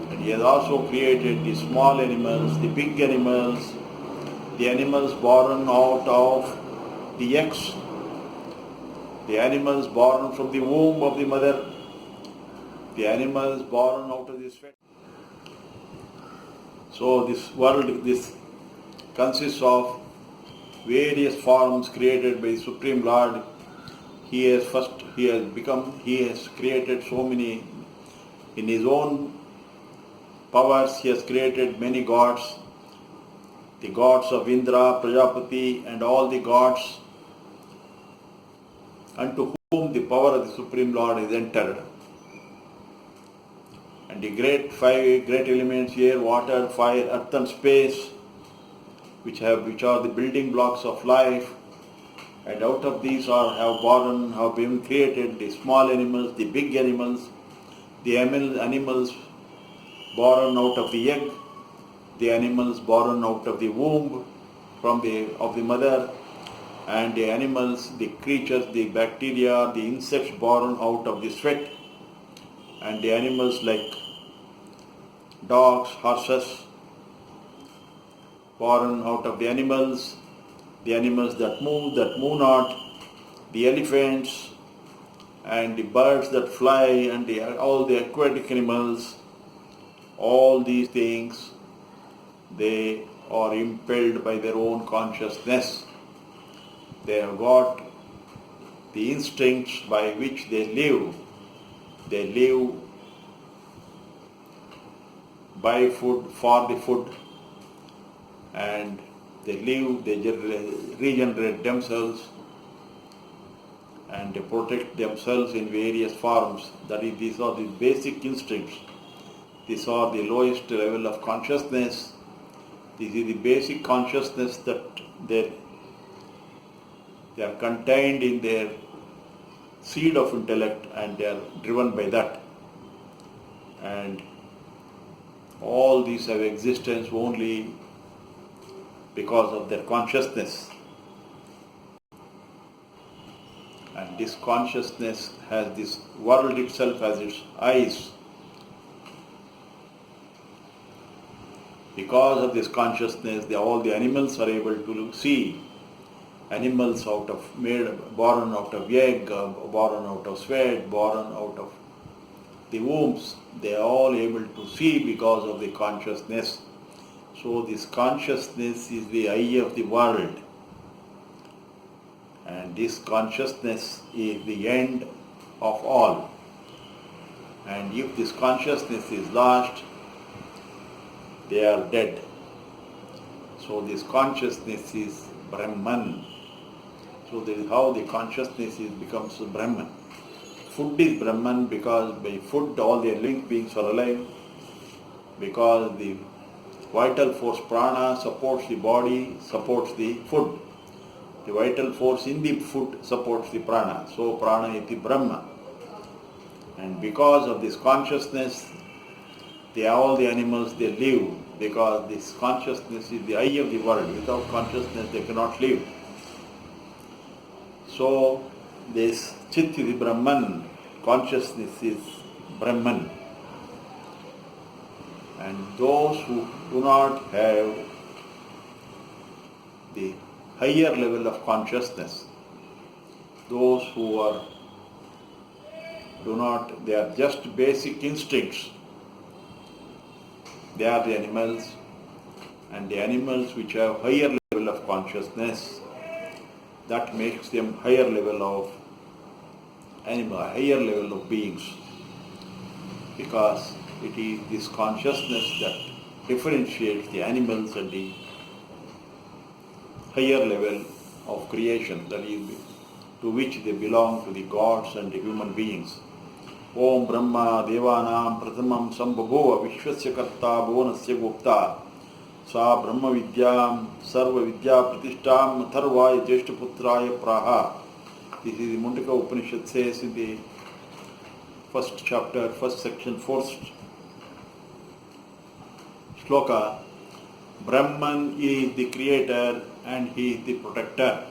And he has also created the small animals, the big animals, the animals born out of the eggs, the animals born from the womb of the mother, the animals born out of the sweat. So this world, this consists of various forms created by the Supreme Lord. He has created so many, in his own powers he has created many gods, the gods of Indra, Prajapati and all the gods unto whom the power of the Supreme Lord is entered. And the five great elements, air, water, fire, earth and space, which are the building blocks of life, and out of these have been created the small animals, the big animals, the animals born out of the egg, the animals born out of the womb of the mother, and the animals, the creatures, the bacteria, the insects born out of the sweat, and the animals like dogs, horses, born out of the animals that move not, the elephants, and the birds that fly, and all the aquatic animals. All these things, they are impelled by their own consciousness. They have got the instincts by which they live. They live by food, for the food, and they regenerate themselves, and they protect themselves in various forms. That is, these are the basic instincts. These are the lowest level of consciousness. This is the basic consciousness that they are contained in their seed of intellect, and they are driven by that. And all these have existence only because of their consciousness. And this consciousness has this world itself as its eyes. Because of this consciousness, all the animals are able to see, animals born out of egg, born out of sweat, born out of the wombs, they are all able to see because of the consciousness. So this consciousness is the eye of the world, and this consciousness is the end of all. And if this consciousness is lost, they are dead. So this consciousness is Brahman. So that is how the consciousness becomes Brahman. Food is Brahman because by food all the living beings are alive, because the vital force prana supports the body, supports the food. The vital force in the food supports the prana. So prana iti Brahma. And because of this consciousness, all the animals they live, because this consciousness is the eye of the world. Without consciousness they cannot live. So this Chit is Brahman, consciousness is Brahman. And those who do not have the higher level of consciousness, those who they are just basic instincts. They are the animals, and the animals which have higher level of consciousness, that makes them higher level of animal, higher level of beings, because it is this consciousness that differentiates the animals and the higher level of creation, that is, to which they belong, to the gods and the human beings. Om Brahma Devanam Pratamam Sambhava Vishwasya Karta Bhuvanasya Gupta Sa Brahma Vidyam Sarva Vidya Pratishtam Atharvaya Jeshtaputraya Praha. This is the Mundaka Upanishad says in the first chapter, first section, fourth shloka. Brahman is the creator and he is the protector.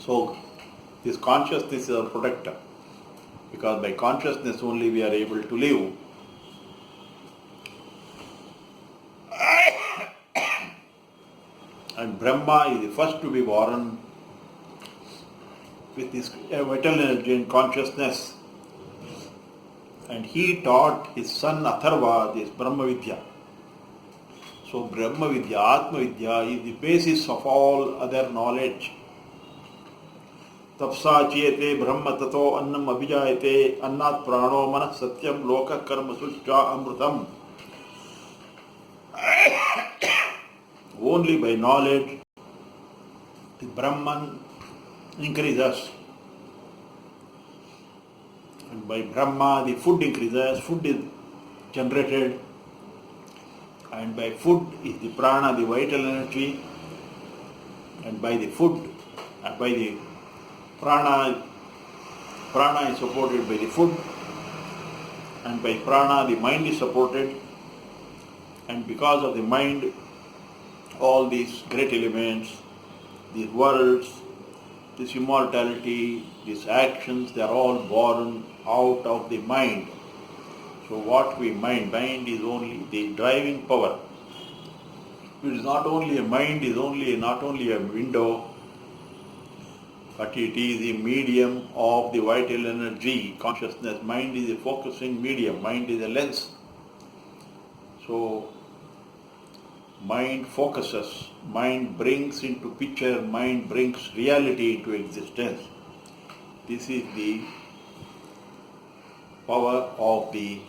So this consciousness is our protector, because by consciousness only we are able to live. And Brahma is the first to be born with this vital energy and consciousness. And he taught his son Atharva this Brahma Vidya. So Brahma Vidya, Atma Vidya is the basis of all other knowledge. Tapsa chiyate brahma tato annam abhijayate annat prano manah satyam loka karma sulcha amrutam. Only by knowledge the Brahman increases. And by Brahma the food increases, food is generated. And by food is the prana, the vital energy. And by the food, and by the prana is supported by the food, and by prana the mind is supported, and because of the mind all these great elements, these worlds, this immortality, these actions, they are all born out of the mind. So what we mind is only the driving power. It is not only a mind, is not only a window, but it is the medium of the vital energy, consciousness. Mind is a focusing medium, mind is a lens. So, mind focuses, mind brings into picture, mind brings reality into existence. This is the power of the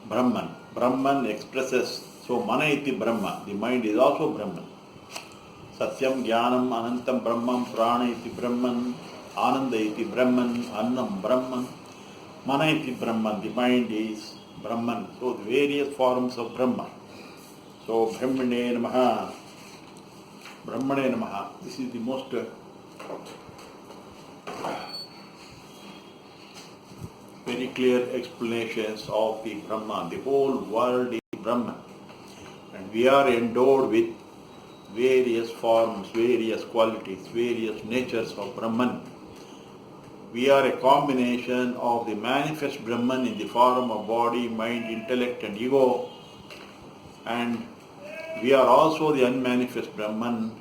Brahman. Brahman expresses, so Mana iti Brahma, the mind is also Brahman. Satyam Jnanam Anantam Brahman, Prana iti Brahman, Ananda iti Brahman, Annam Brahman, Mana iti Brahman, the mind is Brahman. So the various forms of Brahma. So Brahmane Namaha, Brahmane Namaha. This is the most very clear explanations of the Brahman. The whole world is Brahman. And we are endowed with various forms, various qualities, various natures of Brahman. We are a combination of the manifest Brahman in the form of body, mind, intellect and ego, and we are also the unmanifest Brahman,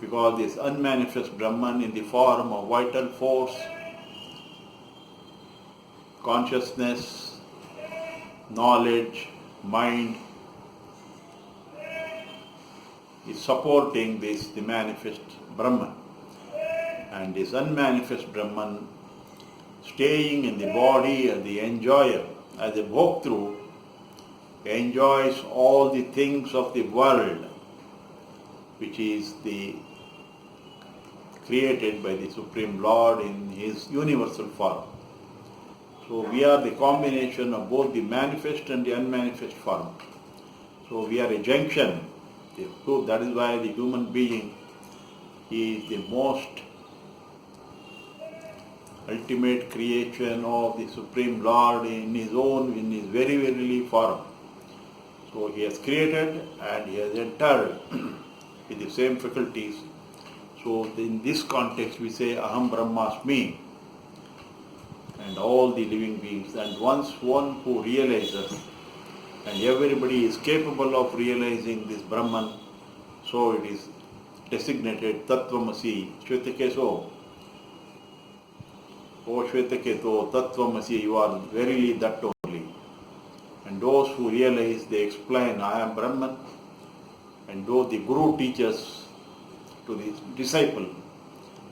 because this unmanifest Brahman in the form of vital force, consciousness, knowledge, mind is supporting this, the manifest Brahman. And this unmanifest Brahman staying in the body as the enjoyer, as a Bhoktru, enjoys all the things of the world which is the created by the Supreme Lord in His universal form. So we are the combination of both the manifest and the unmanifest form. So we are a junction. That is why the human being is the most ultimate creation of the Supreme Lord in His very, very form. So He has created and He has entered with the same faculties. So in this context we say Aham Brahmasmi, and all the living beings. And once one who realizes, and everybody is capable of realizing this Brahman, so it is designated Tattvamasi, Shvetakeso. O Shvetaketo, Tattvamasi, you are verily that only. And those who realize, they explain, I am Brahman. And though the Guru teaches to the disciple,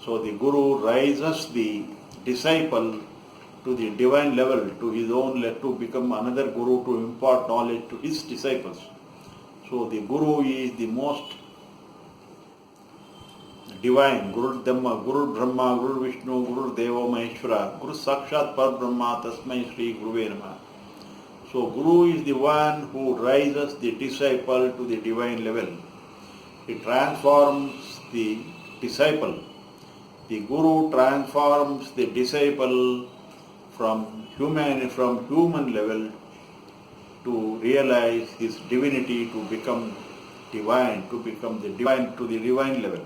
so the Guru raises the disciple to the divine level, to his own level, to become another Guru, to impart knowledge to his disciples. So the Guru is the most divine. Guru Dhamma, Guru Brahma, Guru Vishnu, Guru Deva Maheshwara, Guru Sakshat Par Brahma, Tasmai Shri Guruve Namah. So Guru is the one who raises the disciple to the divine level. He transforms the disciple. The Guru transforms the disciple from human level to realize his divinity, to become divine, to become the divine to the divine level.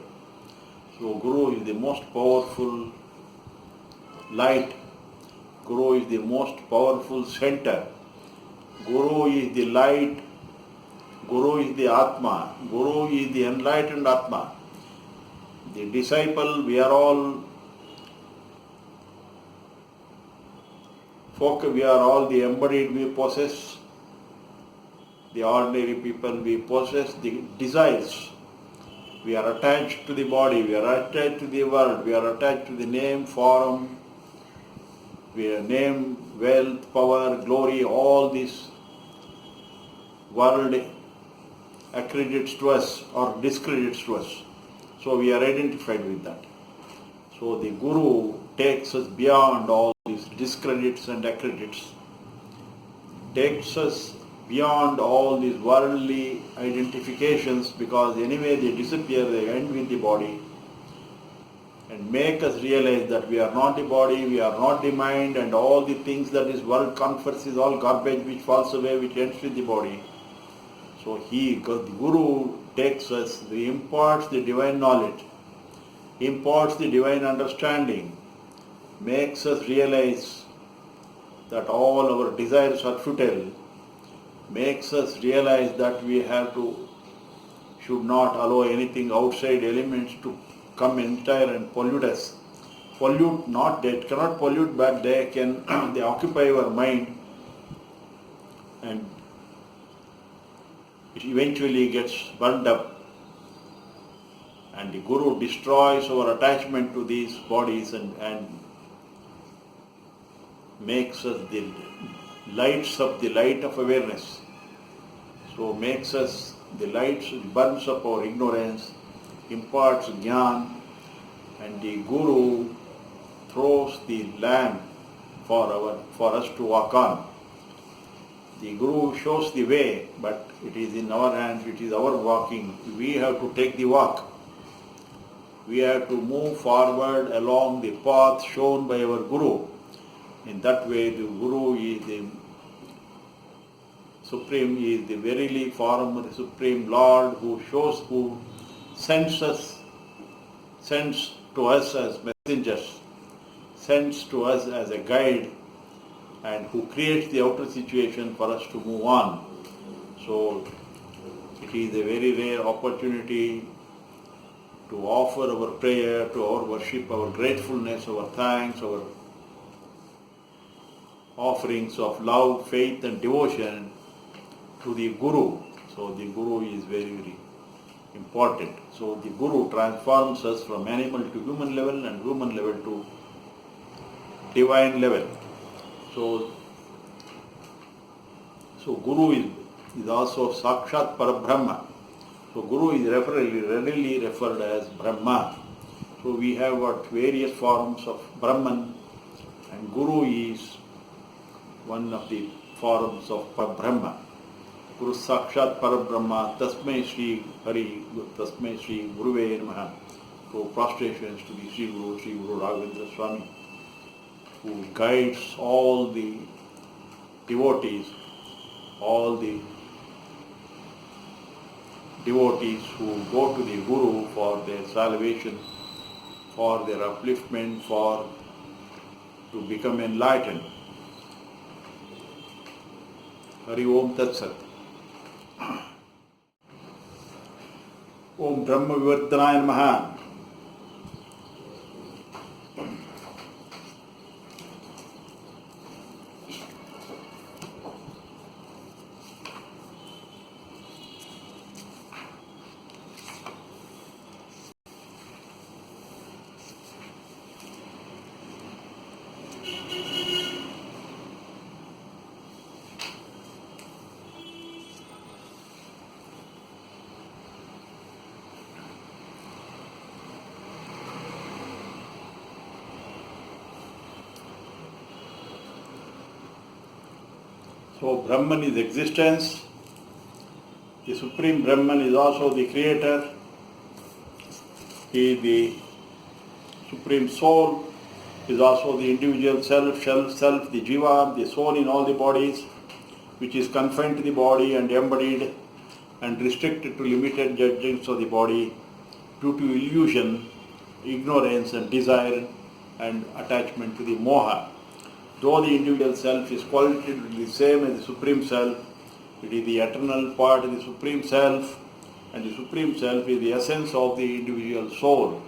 So Guru is the most powerful light. Guru is the most powerful center. Guru is the light. Guru is the Atma. Guru is the enlightened Atma. The disciple, we are all the embodied, we possess, the ordinary people, we possess the desires. We are attached to the body, we are attached to the world, we are attached to the name, form, we are name, wealth, power, glory, all this world accredits to us or discredits to us. So we are identified with that. So the Guru takes us beyond all these discredits and accredits, takes us beyond all these worldly identifications, because anyway they disappear, they end with the body, and make us realize that we are not the body, we are not the mind, and all the things that this world confers is all garbage which falls away, which ends with the body. So the Guru takes us, he imparts the divine knowledge, imparts the divine understanding, makes us realize that all our desires are futile, makes us realize that we should not allow anything outside elements to come entire and pollute us. Pollute not, they cannot pollute, but they can they occupy our mind, and it eventually gets burned up. And the Guru destroys our attachment to these bodies and makes us lights up the light of awareness. So makes us the lights, burns up our ignorance, imparts jnana, and the Guru throws the lamp for us to walk on. The Guru shows the way, but it is in our hands, it is our walking. We have to take the walk. We have to move forward along the path shown by our Guru. In that way, the Guru is the Supreme, is the verily form of the Supreme Lord who sends to us as messengers, sends to us as a guide, and who creates the outer situation for us to move on. So it is a very rare opportunity to offer our prayer, to our worship, our gratefulness, our thanks, our offerings of love, faith and devotion to the Guru. So the Guru is very, very important. So the Guru transforms us from animal to human level and human level to divine level. So Guru is also Sakshat Parabrahma. So Guru is readily referred as Brahma. So we have got various forms of Brahman, and Guru is one of the forms of Brahma. Guru Sakshat Parabrahma, Tasmai Shri Hari, Tasmai Shri Guruve Namaha. So prostrations to the Sri Guru Raghavendra Swami, who guides all the devotees, who go to the Guru for their salvation, for their upliftment, to become enlightened. Hari Om Tat Sat. Om Brahma Vivardhanaya Namaha. So Brahman is existence. The Supreme Brahman is also the creator. He is the Supreme Soul, is also the individual self, the Jiva, the soul in all the bodies, which is confined to the body and embodied and restricted to limited judgments of the body due to illusion, ignorance and desire and attachment to the moha. Though the individual self is qualitatively the same as the Supreme Self, it is the eternal part of the Supreme Self, and the Supreme Self is the essence of the individual soul.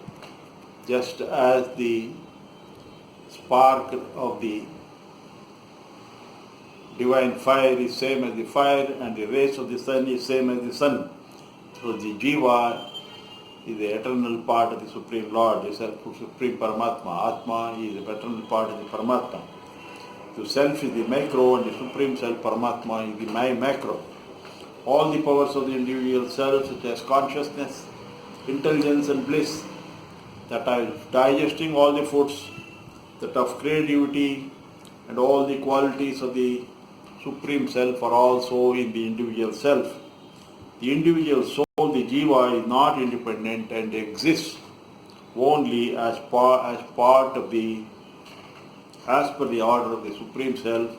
Just as the spark of the divine fire is same as the fire, and the rays of the sun is same as the sun. So the Jiva is the eternal part of the Supreme Lord, the Supreme Paramatma. Atma is the eternal part of the Paramatma. The self is the macro and the Supreme Self Paramatma is the macro. All the powers of the individual self, such as consciousness, intelligence and bliss, that are digesting all the foods, that of creativity and all the qualities of the Supreme Self are also in the individual self. The individual soul, the Jiva, is not independent and exists only as part of the, as per the order of the Supreme Self,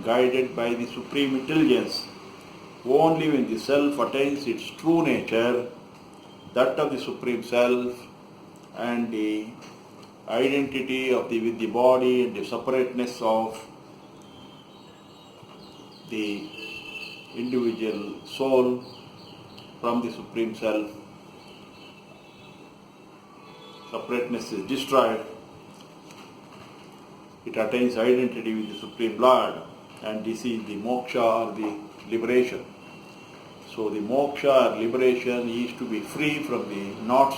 guided by the Supreme Intelligence. Only when the Self attains its true nature, that of the Supreme Self, and the identity of with the body and the separateness of the individual soul from the Supreme Self, separateness is destroyed. It attains identity with the Supreme Lord, and this is the moksha or the liberation. So the moksha or liberation is to be free from the knots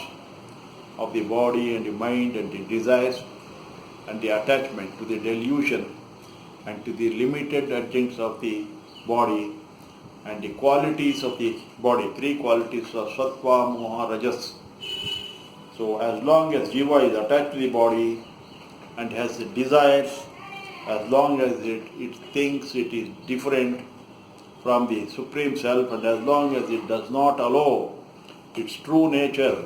of the body and the mind and the desires and the attachment to the delusion and to the limited adjuncts of the body and the qualities of the body, three qualities of sattva, moha, rajas. So as long as Jiva is attached to the body and has desires, as long as it thinks it is different from the Supreme Self, and as long as it does not allow its true nature,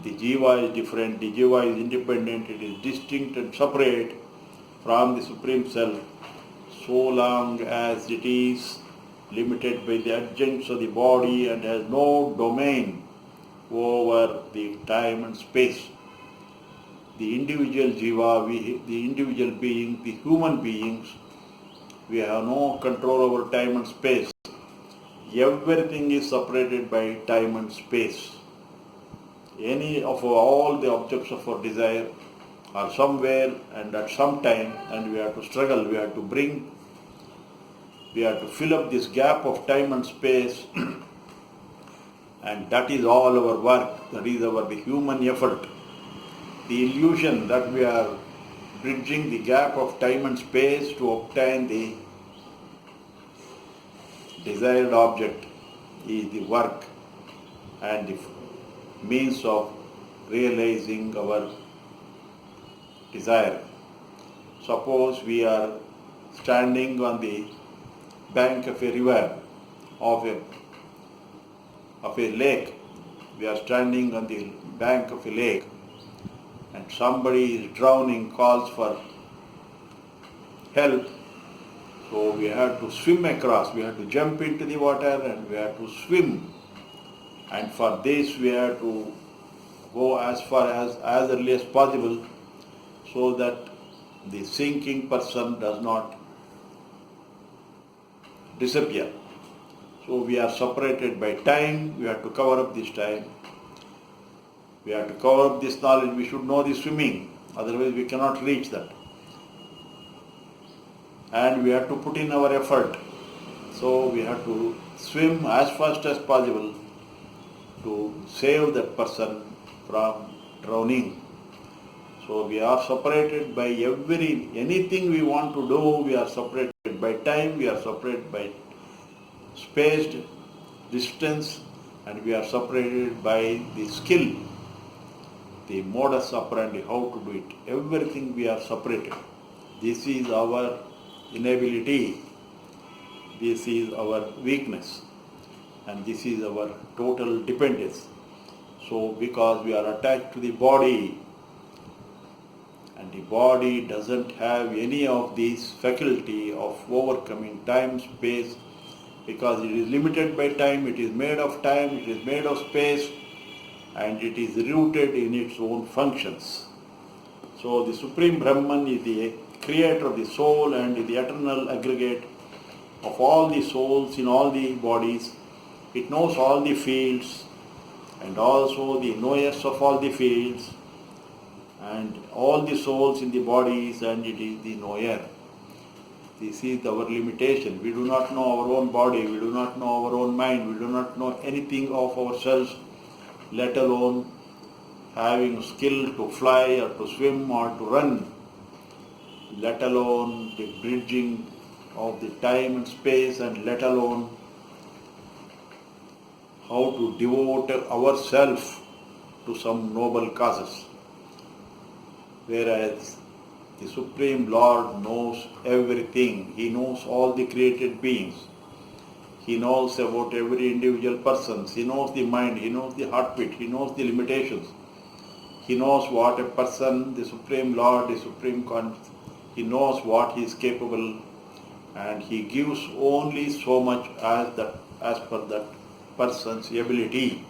the Jiva is different, the Jiva is independent, it is distinct and separate from the Supreme Self, so long as it is limited by the adjuncts of the body and has no domain over the time and space. The individual jiva, the individual being, the human beings, we have no control over time and space. Everything is separated by time and space. Any of all the objects of our desire are somewhere and at some time, and we have to struggle, we have to fill up this gap of time and space, and that is all our work, that is the human effort. The illusion that we are bridging the gap of time and space to obtain the desired object is the work and the means of realizing our desire. Suppose we are standing on the bank of a river, of a lake. We are standing on the bank of a lake, and somebody is drowning, calls for help. So we have to swim across, we have to jump into the water and we have to swim. And for this we have to go as far as early as possible, so that the sinking person does not disappear. So we are separated by time, we have to cover up this time. We have to cover up this knowledge, we should know the swimming, otherwise we cannot reach that. And we have to put in our effort. So we have to swim as fast as possible to save that person from drowning. So we are separated by anything we want to do, we are separated by time, we are separated by space, distance, and we are separated by the skill, the modus operandi, how to do it. Everything we are separated. This is our inability, this is our weakness, and this is our total dependence. So because we are attached to the body, and the body doesn't have any of these faculty of overcoming time, space, because it is limited by time, it is made of time, it is made of space, and it is rooted in its own functions. So the Supreme Brahman is the creator of the soul and the eternal aggregate of all the souls in all the bodies. It knows all the fields and also the knowers of all the fields and all the souls in the bodies, and it is the knower. This is our limitation. We do not know our own body, we do not know our own mind, we do not know anything of ourselves, let alone having skill to fly or to swim or to run, let alone the bridging of the time and space, and let alone how to devote ourselves to some noble causes. Whereas the Supreme Lord knows everything. He knows all the created beings. He knows about every individual person. He knows the mind. He knows the heartbeat. He knows the limitations. He knows what a person, the Supreme Lord, the Supreme Conscience, He knows what he is capable, and He gives only so much as per that person's ability.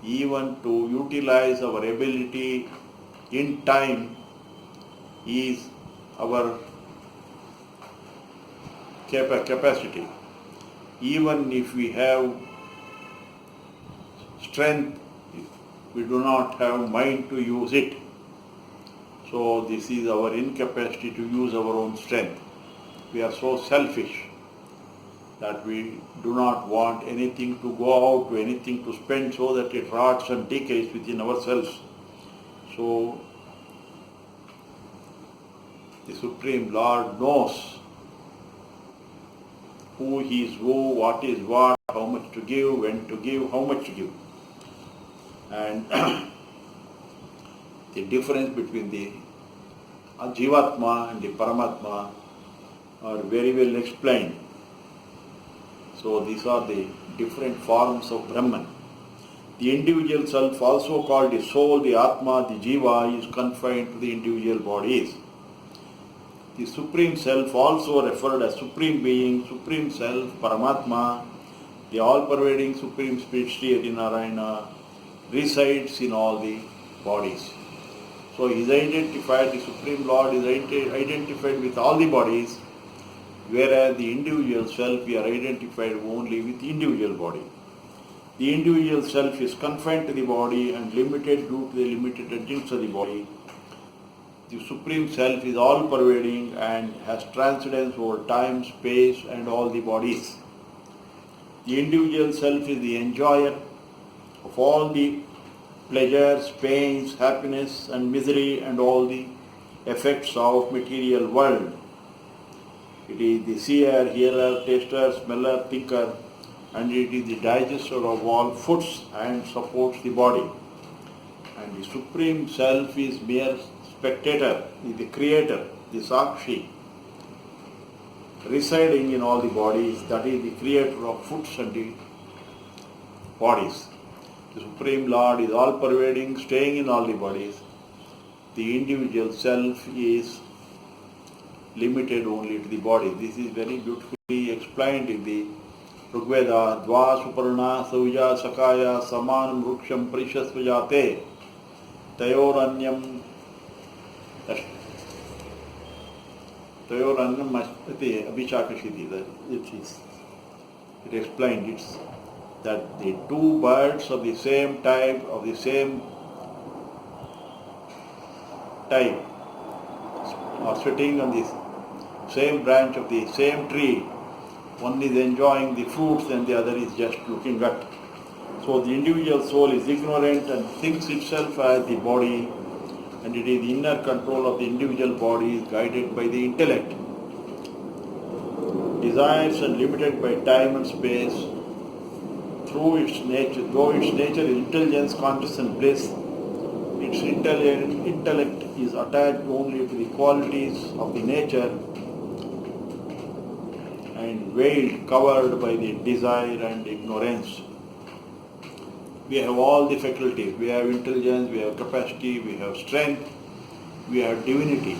Even to utilize our ability in time is our capacity. Even if we have strength, we do not have mind to use it. So this is our incapacity to use our own strength. We are so selfish that we do not want anything to go out, to anything to spend, so that it rots and decays within ourselves. So the Supreme Lord knows who He is who, what is what, how much to give, when to give, how much to give. And the difference between the Jivatma and the Paramatma are very well explained. So these are the different forms of Brahman. The individual self, also called the soul, the Atma, the Jiva, is confined to the individual bodies. The Supreme Self, also referred as Supreme Being, Supreme Self, Paramatma, the all-pervading Supreme Spirit, Sri Adi Narayana, resides in all the bodies. So he is identified, the Supreme Lord is identified with all the bodies, whereas the individual self, we are identified only with the individual body. The individual self is confined to the body and limited due to the limited agents of the body. The Supreme Self is all-pervading and has transcendence over time, space and all the bodies. The individual self is the enjoyer of all the pleasures, pains, happiness and misery and all the effects of material world. It is the seer, hearer, taster, smeller, thinker, and it is the digester of all foods and supports the body. And the Supreme Self is mere spectator, is the creator, the Sakshi, residing in all the bodies, that is the creator of foods and the bodies. The Supreme Lord is all-pervading, staying in all the bodies. The individual self is limited only to the body. This is very beautifully explained in the Rigveda. Dva Suparna Sauja Sakaya Samanam Ruksham Prishasvajate Tayoranyam Ashpati Abhishakashiti. It explained it's that the two birds of the same type, are sitting on the same branch of the same tree. One is enjoying the fruits and the other is just looking at. So the individual soul is ignorant and thinks itself as the body, and it is the inner control of the individual body is guided by the intellect. Desires and limited by time and space. Though its nature is intelligence, conscious and bliss, its intellect is attached only to the qualities of the nature and veiled, covered by the desire and ignorance. We have all the faculties. We have intelligence, we have capacity, we have strength, we have divinity.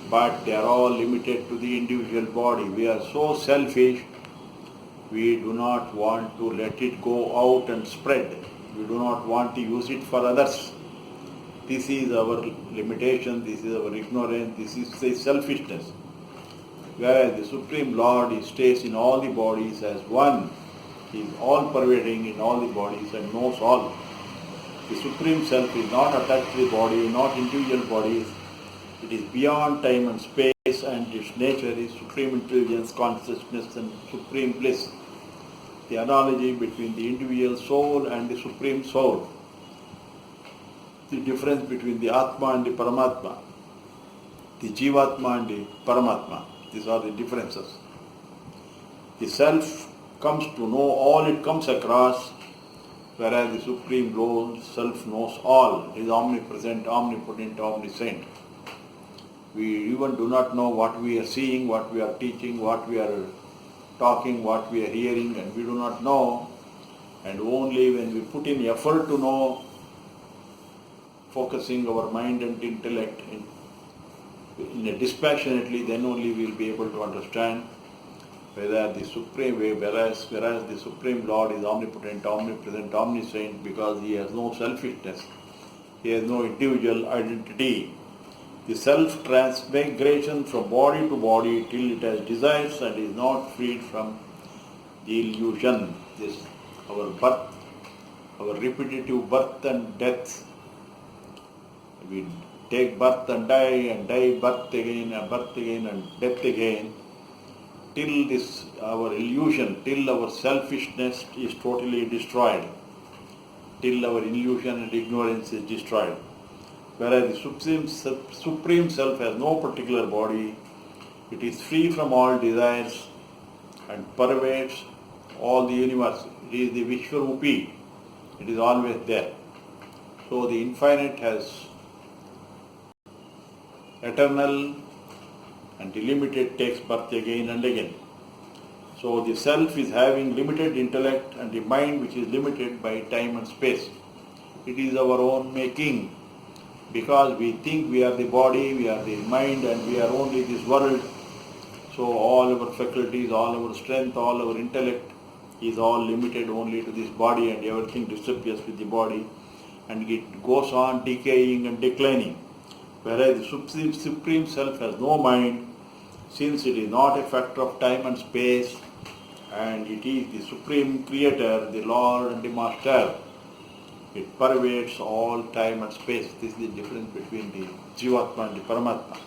But they are all limited to the individual body. We are so selfish, we do not want to let it go out and spread. We do not want to use it for others. This is our limitation, this is our ignorance, this is the selfishness. Whereas the Supreme Lord, He stays in all the bodies as one. He is all-pervading in all the bodies and knows all. The Supreme Self is not attached to the body, not individual bodies. It is beyond time and space, and its nature is supreme intelligence, consciousness and supreme bliss. The analogy between the individual soul and the Supreme Soul. The difference between the Atma and the Paramatma. The Jivatma and the Paramatma. These are the differences. The Self comes to know all it comes across, whereas the Supreme Self knows all. It is omnipresent, omnipotent, omniscient. We even do not know what we are seeing, what we are teaching, what we are talking, what we are hearing, and we do not know. And only when we put in effort to know, focusing our mind and intellect in a dispassionately, then only we will be able to understand whether the Supreme way, whereas the Supreme Lord is omnipotent, omnipresent, omniscient, because He has no selfishness, He has no individual identity. The self-transmigration from body to body till it has desires and is not freed from the illusion. This our birth, our repetitive birth and death. We take birth and die, birth again and death again, till this our illusion, till our selfishness is totally destroyed, till our illusion and ignorance is destroyed. Whereas the Supreme Self has no particular body, it is free from all desires and pervades all the universe. It is the Vishwarupi, it is always there. So the infinite has eternal and the limited takes birth again and again. So the Self is having limited intellect and the mind which is limited by time and space. It is our own making. Because we think we are the body, we are the mind and we are only this world. So all our faculties, all our strength, all our intellect is all limited only to this body, and everything disappears with the body, and it goes on decaying and declining. Whereas the Supreme Self has no mind, since it is not a factor of time and space, and it is the Supreme Creator, the Lord and the Master. It pervades all time and space. This is the difference between the Jivatma and the Paramatma.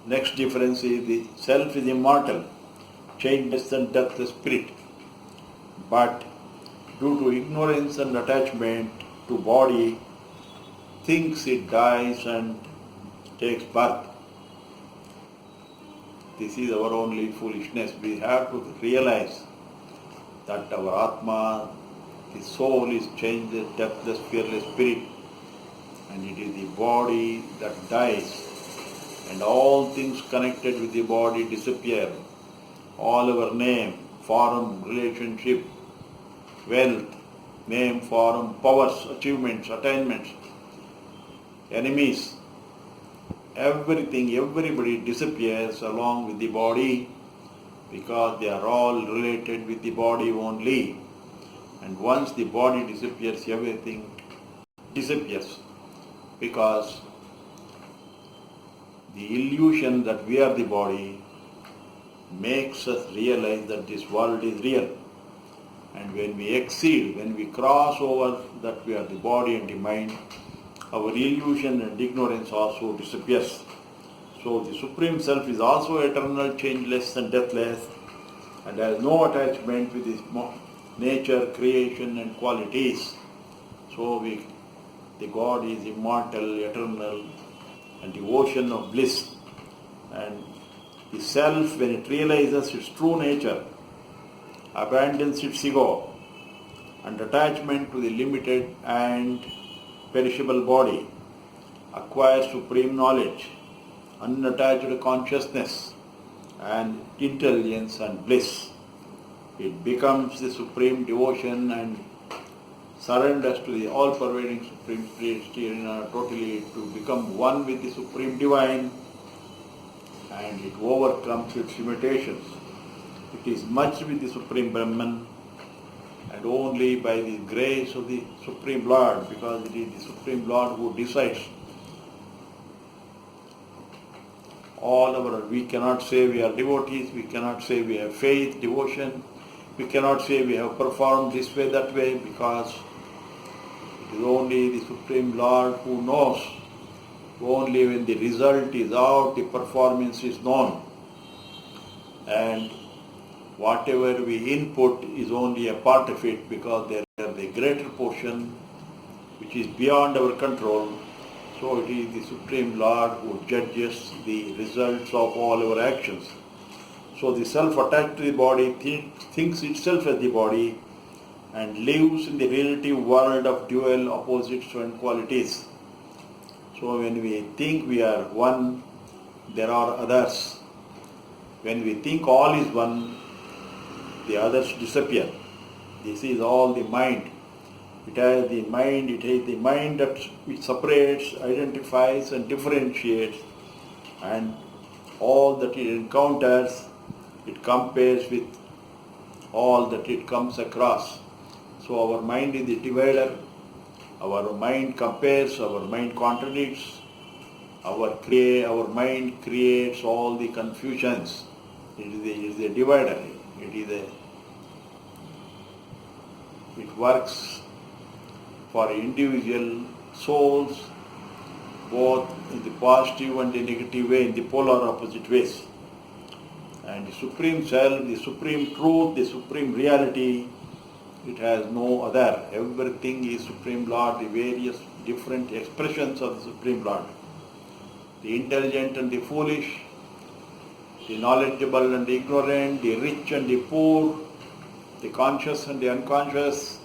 Next difference is the Self is immortal, changeless and deathless spirit. But due to ignorance and attachment to body, thinks it dies and takes birth. This is our only foolishness. We have to realize that our Atma, the soul, is changeless, deathless, fearless spirit, and it is the body that dies, and all things connected with the body disappear. All our name, form, relationship, wealth, name, form, powers, achievements, attainments, enemies, everything, everybody disappears along with the body, because they are all related with the body only. And once the body disappears, everything disappears, because the illusion that we are the body makes us realize that this world is real. And when we exceed, when we cross over that we are the body and the mind, our illusion and ignorance also disappears. So the Supreme Self is also eternal, changeless and deathless, and has no attachment with his nature, creation and qualities. So the God is immortal, eternal, and the ocean of bliss. And the Self, when it realizes its true nature, abandons its ego and attachment to the limited and perishable body, acquires supreme knowledge, unattached consciousness, and intelligence and bliss. It becomes the supreme devotion and surrenders to the all-pervading Supreme Spirit totally to become one with the Supreme Divine, and it overcomes its limitations. It is merged with the Supreme Brahman, and only by the grace of the Supreme Lord, because it is the Supreme Lord who decides. We cannot say we are devotees, we cannot say we have faith, devotion, we cannot say we have performed this way, that way, because it is only the Supreme Lord who knows. Only when the result is out, the performance is known. And whatever we input is only a part of it, because there is the greater portion which is beyond our control. So it is the Supreme Lord who judges the results of all our actions. So the self attached to the body thinks itself as the body and lives in the relative world of dual opposites and qualities. So when we think we are one, there are others. When we think all is one, the others disappear. This is all the mind. It is the mind that which separates, identifies and differentiates, and all that it encounters, it compares with all that it comes across. So our mind is the divider. Our mind compares, our mind contradicts, our mind creates all the confusions. It is a divider. It works for individual souls, both in the positive and the negative way, in the polar opposite ways. And the Supreme Self, the Supreme Truth, the Supreme Reality, it has no other. Everything is Supreme Lord, the various different expressions of the Supreme Lord. The intelligent and the foolish, the knowledgeable and the ignorant, the rich and the poor, the conscious and the unconscious,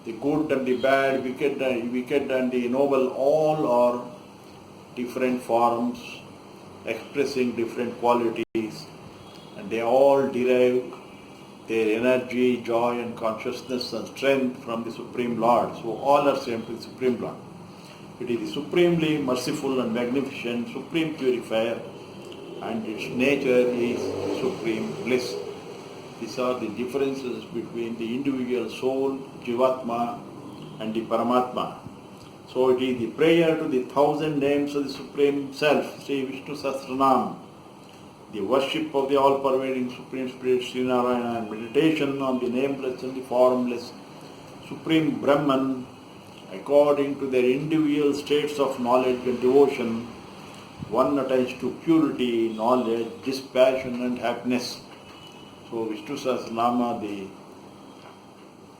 the good and the bad, wicked and the noble, all are different forms expressing different qualities, and they all derive their energy, joy and consciousness and strength from the Supreme Lord. So all are same to the Supreme Lord. It is the supremely merciful and magnificent, supreme purifier, and its nature is supreme bliss. These are the differences between the individual soul, Jivatma, and the Paramatma. So it is the prayer to the 1,000 names of the Supreme Self, Sri Vishnu Sahasranam, the worship of the all-pervading Supreme Spirit Sri Narayana, and meditation on the nameless and the formless Supreme Brahman according to their individual states of knowledge and devotion, one attached to purity, knowledge, dispassion and happiness. So Vishnu Sahasranama,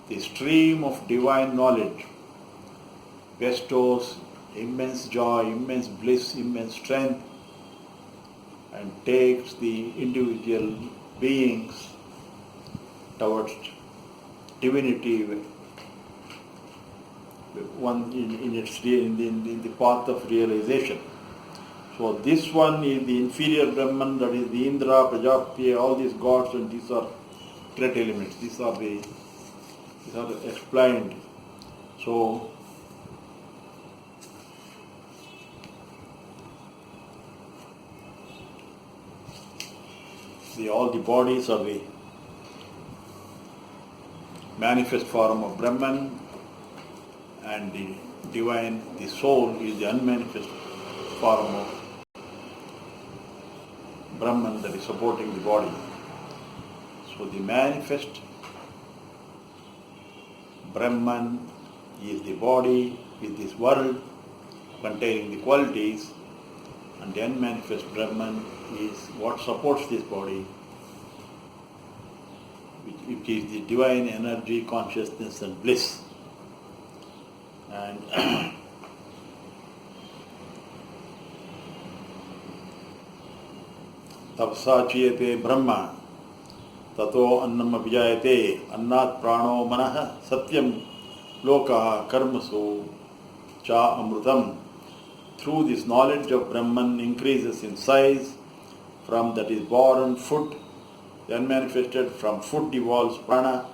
the stream of divine knowledge, bestows immense joy, immense bliss, immense strength, and takes the individual beings towards divinity, one in the path of realization. So this one is the inferior Brahman, that is the Indra, Prajapati, all these gods, and these are great elements. These are explained. So all the bodies are the manifest form of Brahman, and the divine, the soul, is the unmanifest form of Brahman that is supporting the body. So the manifest Brahman is the body with this world containing the qualities, and the unmanifest Brahman is what supports this body, which is the divine energy, consciousness and bliss. And tapsa chiyate brahma tato annam abhijayate annat prano manah satyam lokaha karmasu cha amrutam. Through this knowledge of Brahman increases in size, from that is born food, the unmanifested, from food evolves prana,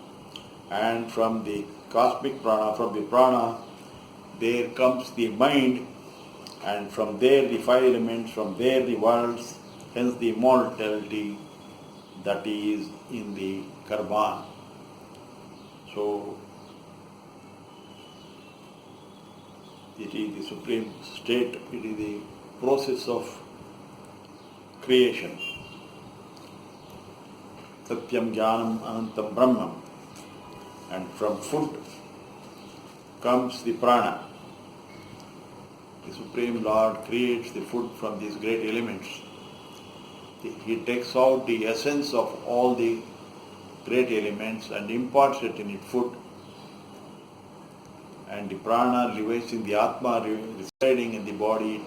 and from the cosmic prana, from the prana, there comes the mind, and from there the five elements, from there the worlds, hence the immortality that is in the karma. So it is the supreme state, it is the process of creation. Satyam Jnanam Anantam Brahman. And from food comes the prana. The Supreme Lord creates the food from these great elements. He takes out the essence of all the great elements and imparts it in its food. And the prana lives in the Atma, residing in the body,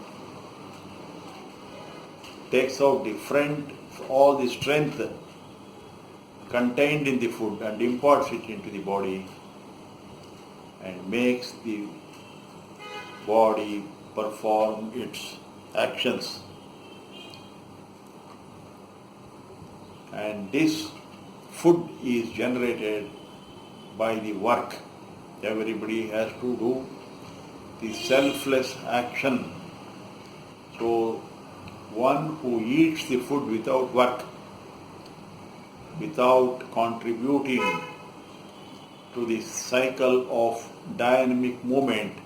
takes out all the strength contained in the food and imparts it into the body, and makes the body perform its actions. And this food is generated by the work. Everybody has to do the selfless action. So one who eats the food without work, without contributing to the cycle of dynamic movement,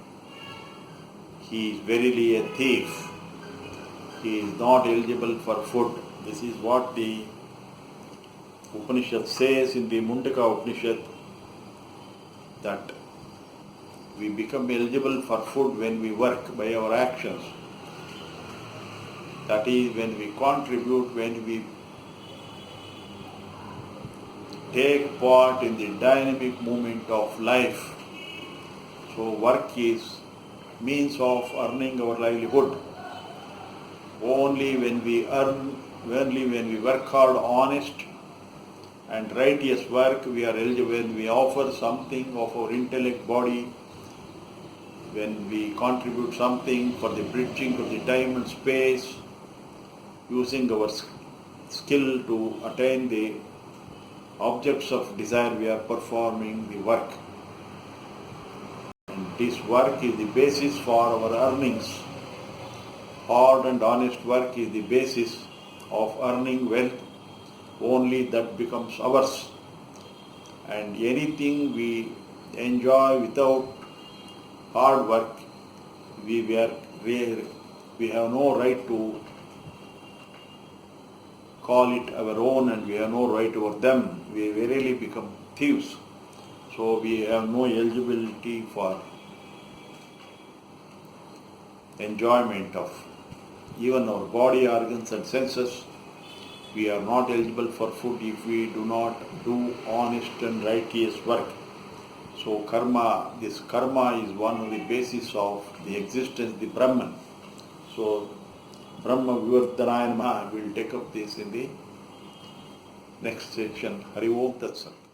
he is verily a thief. He is not eligible for food. This is what the Upanishad says in the Mundaka Upanishad, that we become eligible for food when we work by our actions. That is, when we contribute, when we take part in the dynamic movement of life. So work is means of earning our livelihood. Only when we work hard, honest and righteous work, we are eligible. When we offer something of our intellect, body, when we contribute something for the bridging of the time and space, using our skill to attain the objects of desire, we are performing the work. And this work is the basis for our earnings. Hard and honest work is the basis of earning wealth, only that becomes ours. And anything we enjoy without hard work, we have no right to call it our own, and we have no right over them. We really become thieves. So we have no eligibility for enjoyment of even our body organs and senses. We are not eligible for food if we do not do honest and righteous work. So this karma is one of the basis of the existence, the Brahman. So Brahma Vivardhanaya Namaha will take up this in the next section. Hari Om Tat Sat.